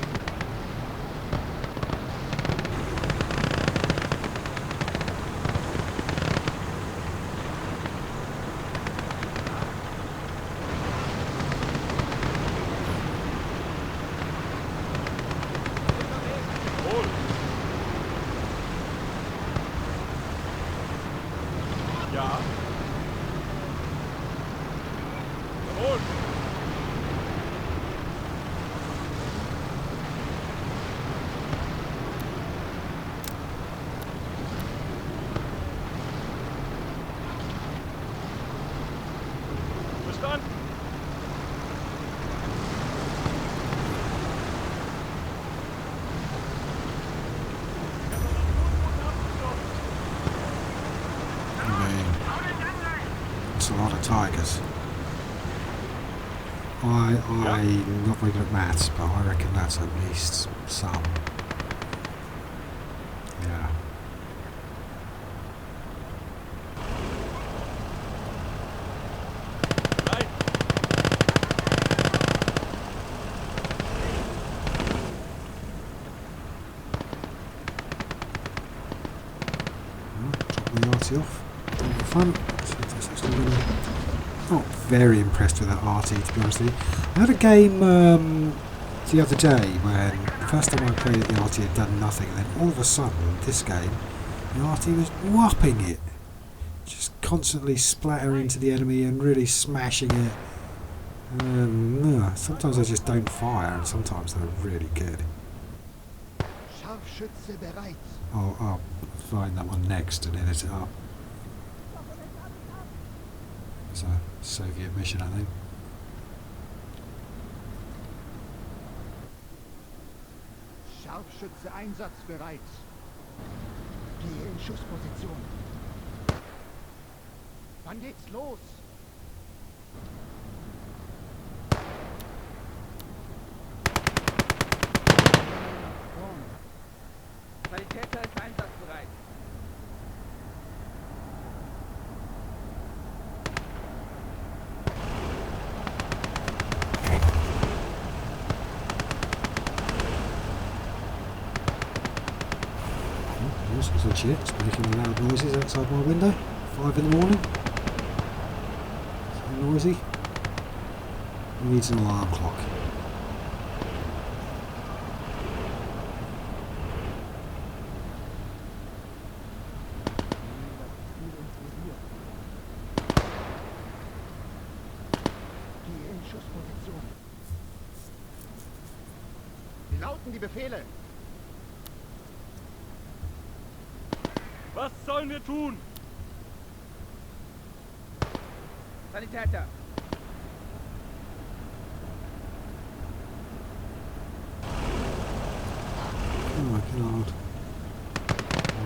Jawohl. Ja. Jawohl. Verstanden. I mean, it's a lot of tigers. I'm not very good at maths, but I reckon that's at least some. Yeah. Nein. Drop the RT off. On the front. See if that's actually really... Not very impressed with that RT, to be honest with you. I had a game the other day when the first time I played it, the RT had done nothing, and then all of a sudden, this game, the RT was whopping it. Just constantly splattering into the enemy and really smashing it. Sometimes I just don't fire, and sometimes they're really good. Scharfschütze bereit. I'll find that one next and edit it up. It's a Soviet mission, I think. Scharfschütze einsatzbereit. Gehe in Schussposition. Wann geht's los? Sanitäter ist einsatzbereit. It's legit. It's making loud noises outside my window. 5 in the morning. So noisy. It needs an alarm clock. Gehe in Schussposition. Wie lauten die Befehle? Was sollen wir tun? Sanitäter. Working hard.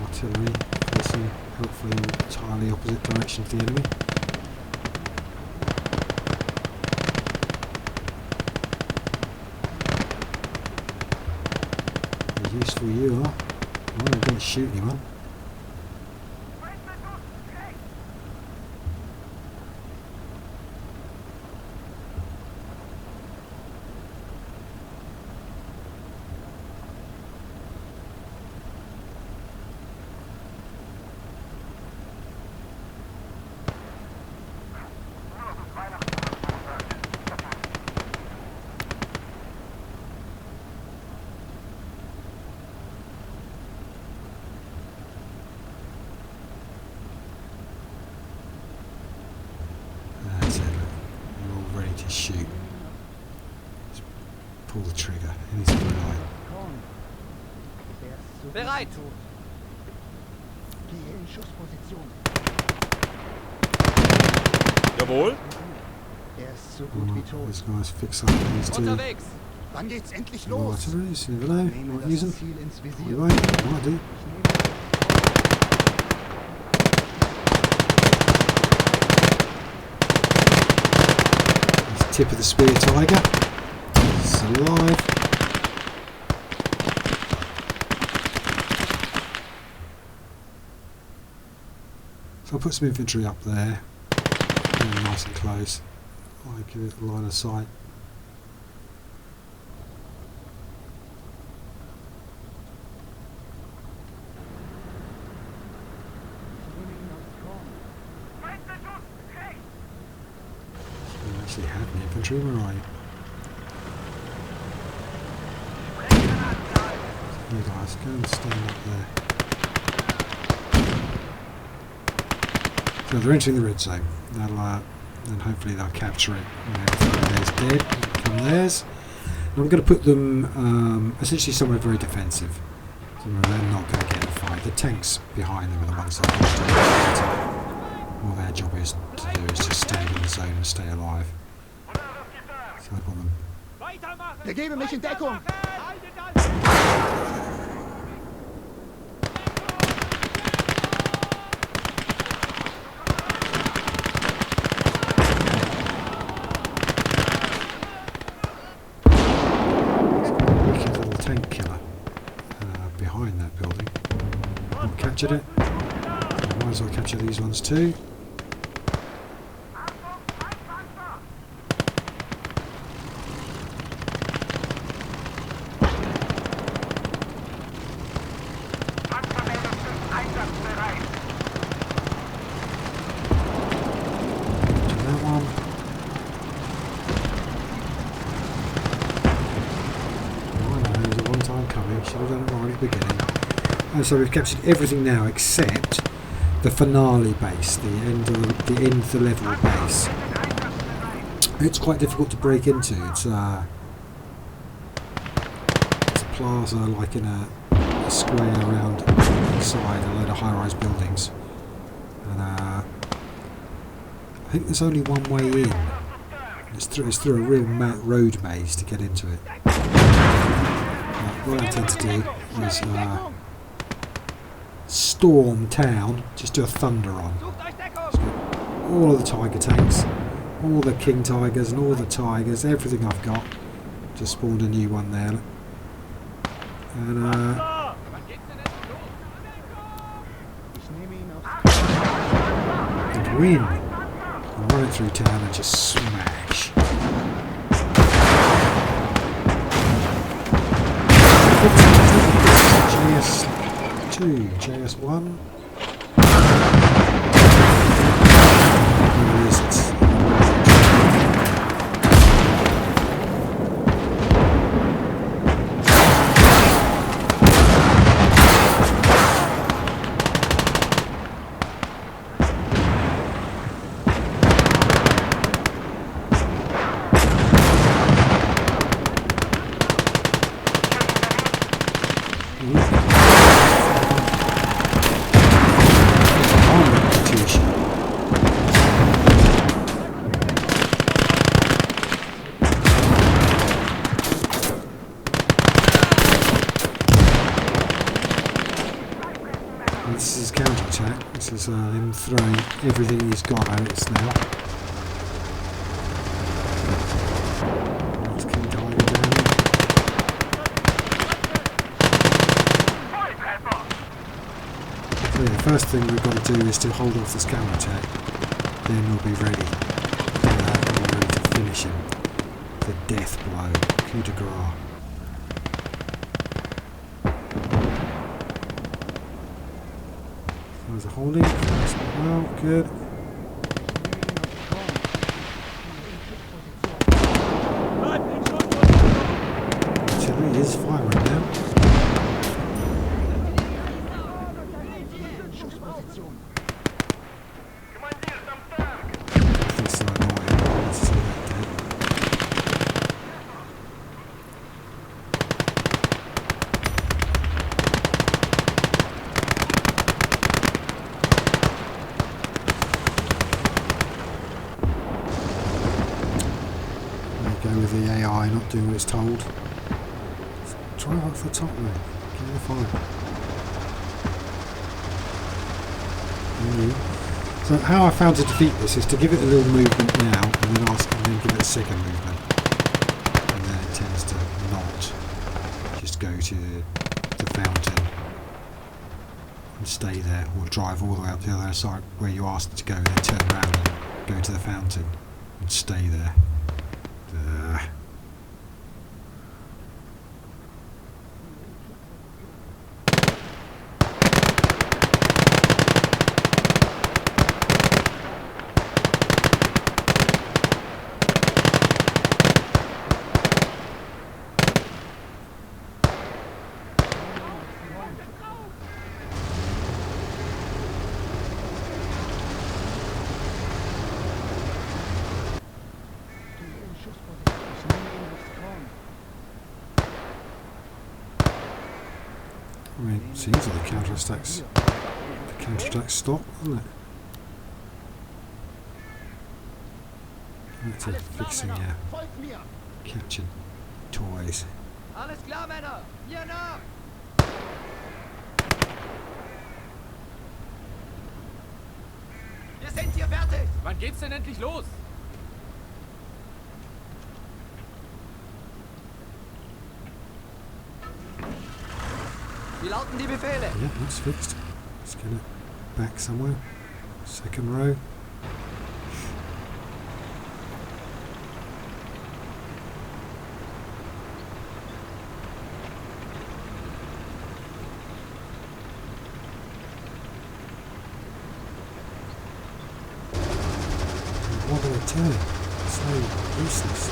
Artillery facing hopefully entirely opposite direction to the enemy. How useful you are. I don't shoot anyone. That's it. You're all ready to shoot. Just pull the trigger. Anything you like. Bereit. Gehe in Schussposition. Jawohl. Ist so gut wie tot. This guy's fixated these two Unterwegs. Wann geht's endlich los? artilleries. You never know. Nehme Might use them. das Ziel ins You Visier. won't. Might do. Tip of the spear tiger. It's alive. So I'll put some infantry up there. Nice and close. I'll give it a line of sight. You guys, go and stand up there. So they're entering the red zone. That'll, then hopefully they'll capture it. There's dead. Come theirs. And I'm going to put them essentially somewhere very defensive. Somewhere they're not going to get in a fight. The tanks behind them are the ones that are going to all their job is to do is just stay in the zone and stay alive. So I want them. Begebe mich in Deckung! Wicked little tank killer behind that building. I've captured it. So I might as well capture these ones too. So we've captured everything now except the finale base, the end of the level base. It's quite difficult to break into. It's a plaza like in a square around inside a load of high-rise buildings, and I think there's only one way in. It's through a real road maze to get into it. What I tend to do is storm town, just do a thunder on. So all of the tiger tanks, all the king tigers and all the tigers, everything I've got. Just spawned a new one there. And win. And run it through town and just smash. JS2, JS1. Where is it? This is counter-attack. This is him throwing everything he's got at it now. Let's keep diving down. So yeah, the first thing we've got to do is to hold off this counter-attack. Then we'll be ready. After that, we'll be ready to finish him. The death blow. Coup de grace. There's a holding. Well, good. Artillery is firing now. I think so. With the AI not doing what it's told. Try it off the top there. Get the fire. So how I found to defeat this is to give it a little movement now and then give it a second movement. And then it tends to not just go to the fountain and stay there, or drive all the way up the other side where you asked it to go and then turn around and go to the fountain and stay there. Schussposition. Ich nehme ihn aufs Korn. I mean, it seems like the counterattack stopped, doesn't it? That's it, fixing, yeah, Folgt mir! catching toys. Alles klar, Männer! Mir nach! Wir sind hier fertig! Wann geht's denn endlich los? Wie lauten die Befehle? Yeah, that's fixed. Let's get it back somewhere. Second row. What are they doing? So useless.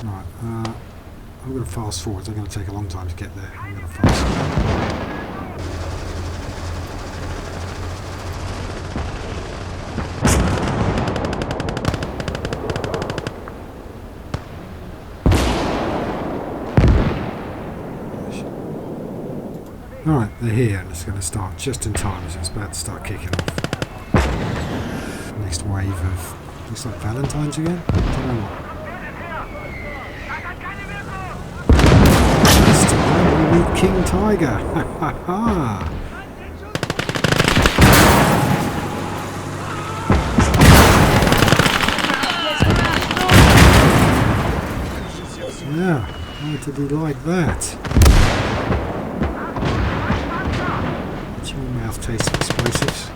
Right, I'm going to fast forward. It's going to take a long time to get there. I'm going to fast forward. Alright, they're here and it's going to start just in time as it's about to start kicking off. Next wave of... looks like Valentine's again? I don't know what. This time we meet King Tiger! Ha ha ha! Yeah, how did he like that? Your mouth tastes explosives.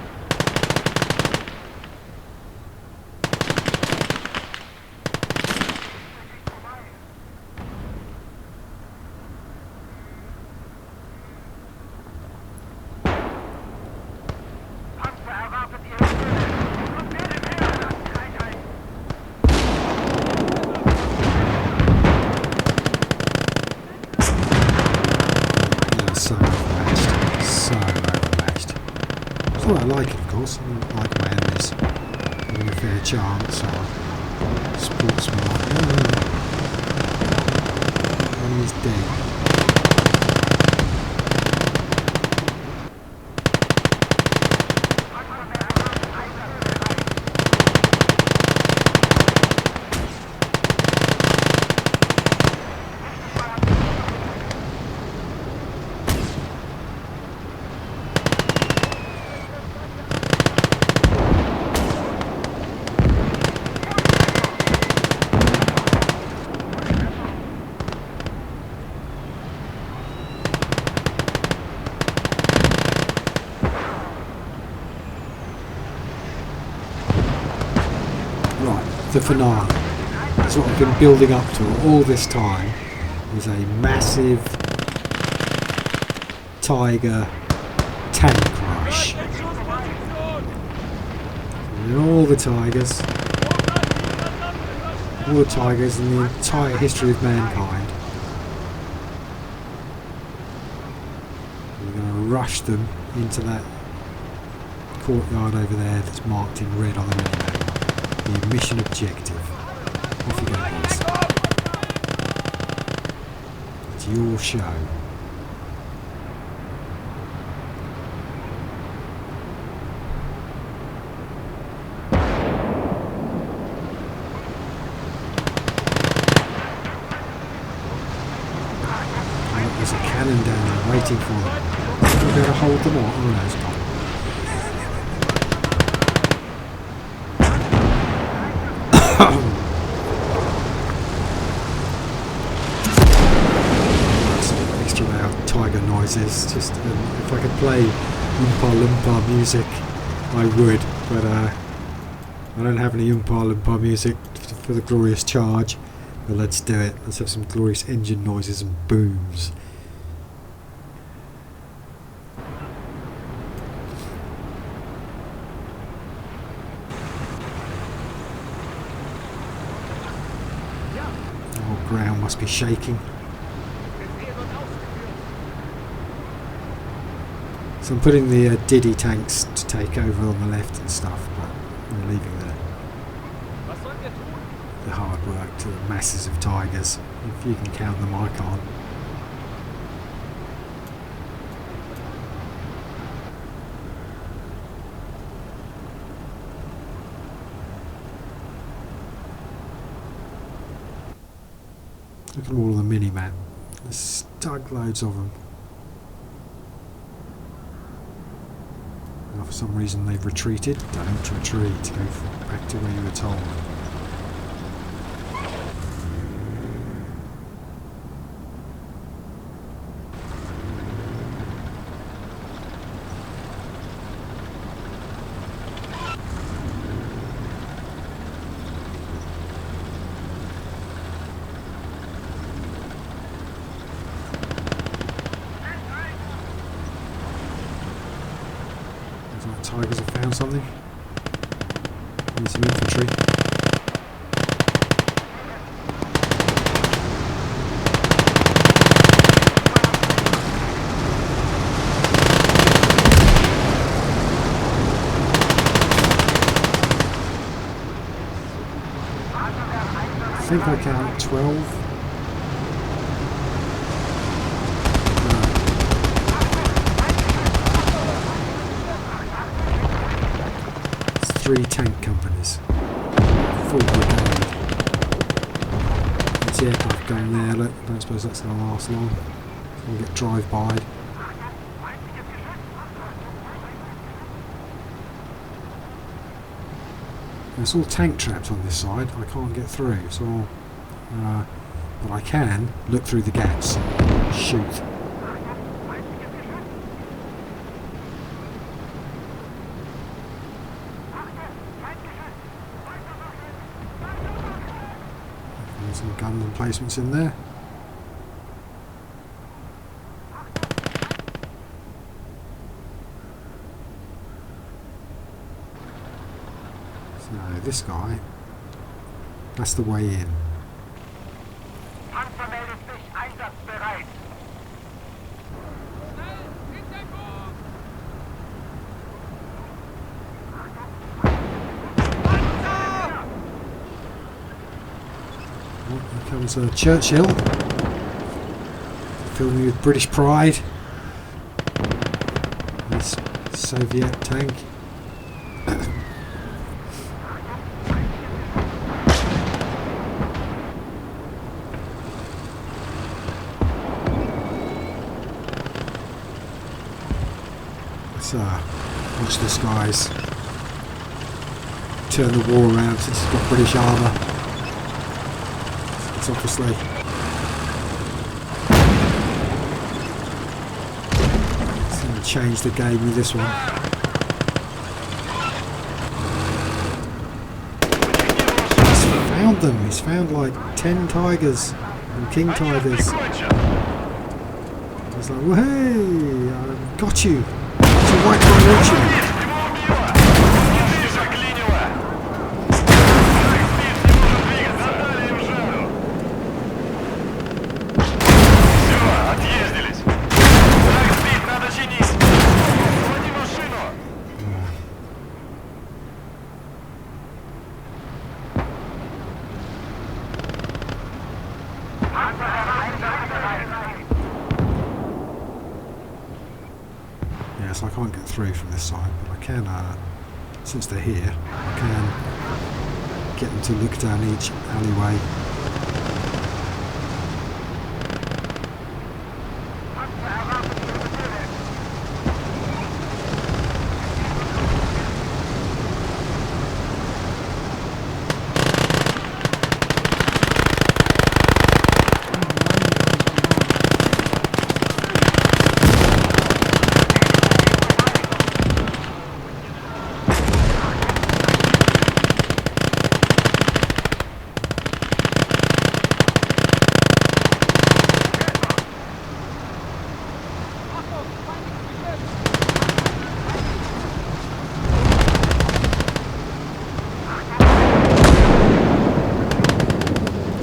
Yeah, so overmatched. So overmatched. That's what I like it, of course. I don't like my enemies having a fair chance or sportsmanlike. And he's dead. The finale. That's what I've been building up to all this time, is a massive Tiger tank rush. And all the Tigers in the entire history of mankind. We're going to rush them into that courtyard over there that's marked in red on the minimap. The mission objective. Off you go, boys. It's your show. Oh, there's a cannon down there waiting for them. We're going to hold them all. Oh no, it's not. Extra loud Tiger noises. Just if I could play Oompa Loompa music, I would. But I don't have any Oompa Loompa music for the glorious charge. But let's do it. Let's have some glorious engine noises and booms. Ground must be shaking. So I'm putting the Diddy tanks to take over on the left and stuff, but we're leaving Was sollen wir tun? the hard work to the masses of tigers. If you can count them, I can't. Look at all of the mini-map. There's stug loads of them. Now for some reason they've retreated. Don't retreat. Go back to where you were told. Tigers have found something. Need some infantry. I think I count 12. 3 tank companies, full brigade. That's the aircraft going there. Look, I don't suppose that's going to last long. We'll get drive-by. There's all tank traps on this side. I can't get through, so but I can look through the gaps and shoot. Some gun emplacements in there. So this guy, that's the way in. Panzer meldet sich einsatzbereit. Here comes Churchill, filming with British pride. This Soviet tank. Let's watch this guy's turn the war around since he's got British armour. It's obviously it's going to change the game with this one. He's found them. He's found like 10 tigers and king tigers. He's like, well, hey, I got you. It's a white direction. Yes, I can't get through from this side, but I can, since they're here, I can get them to look down each alleyway.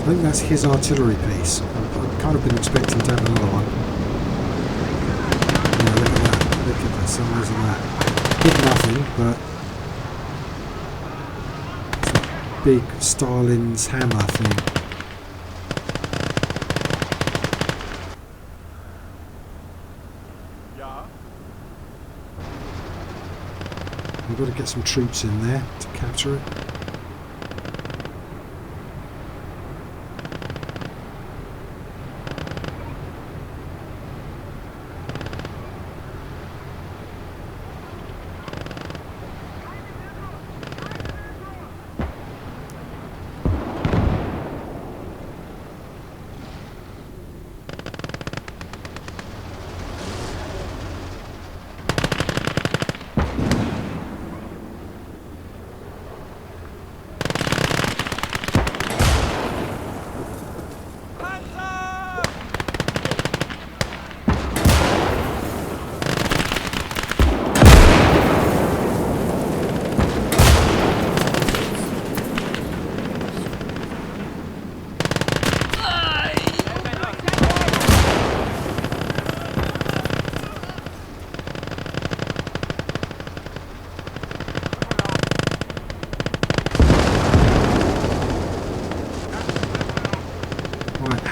I think that's his artillery piece. I've kind of been expecting to have another one. Yeah, look at that. Look at the size of that. Did nothing, but it's a big Stalin's hammer thing. Ja. We've got to get some troops in there to capture it.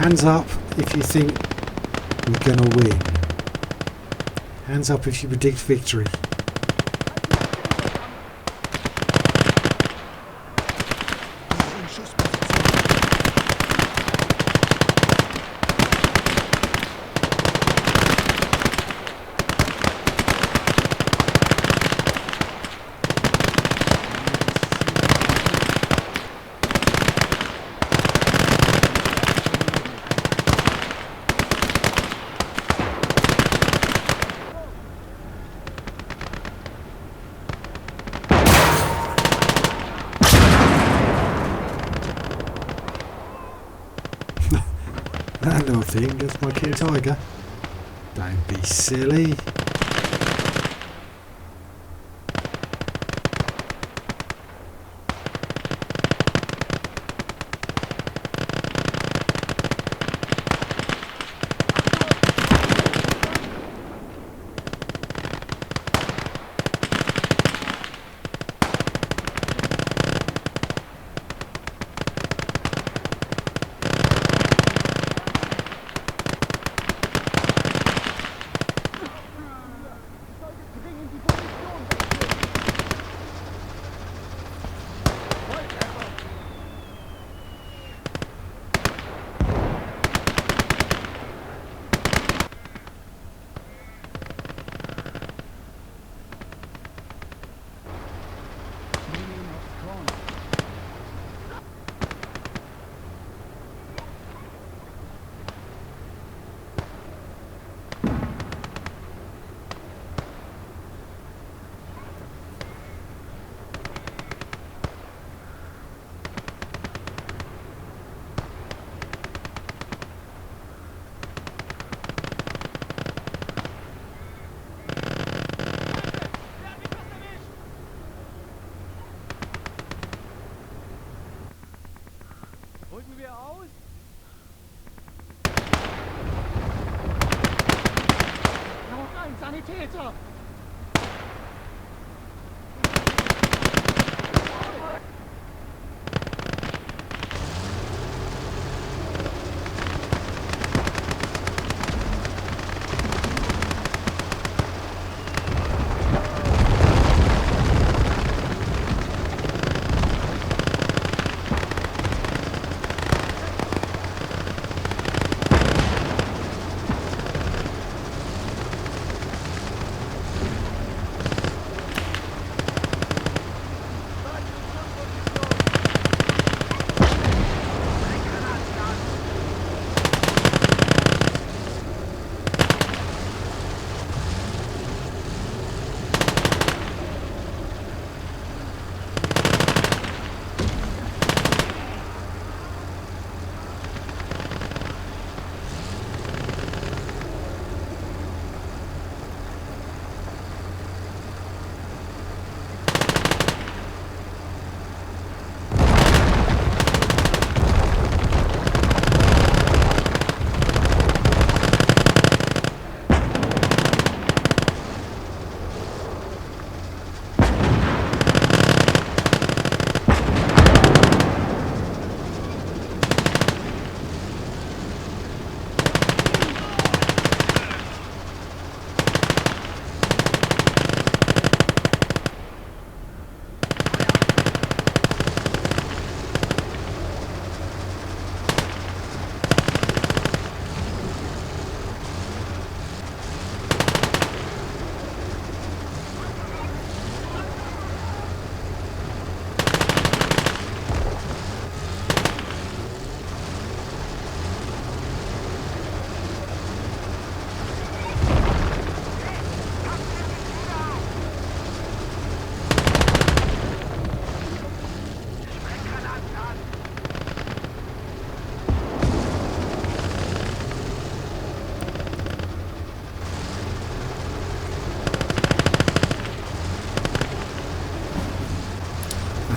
Hands up if you think we're going to win. Hands up if you predict victory. That little thing is my King Tiger. Don't be silly.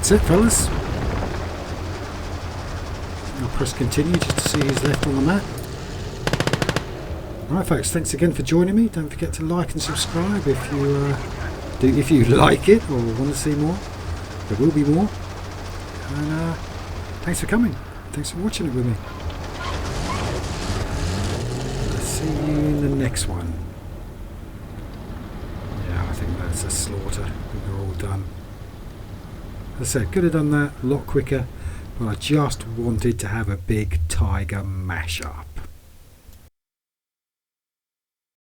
That's it, fellas. I'll press continue just to see who's left on the map. Right, folks, thanks again for joining me. Don't forget to like and subscribe if you like it or want to see more. There will be more. And thanks for coming. Thanks for watching it with me. I'll see you in the next one. Yeah, I think that's a slaughter. I think they're all done. As I said, could have done that a lot quicker, but I just wanted to have a big tiger mash-up.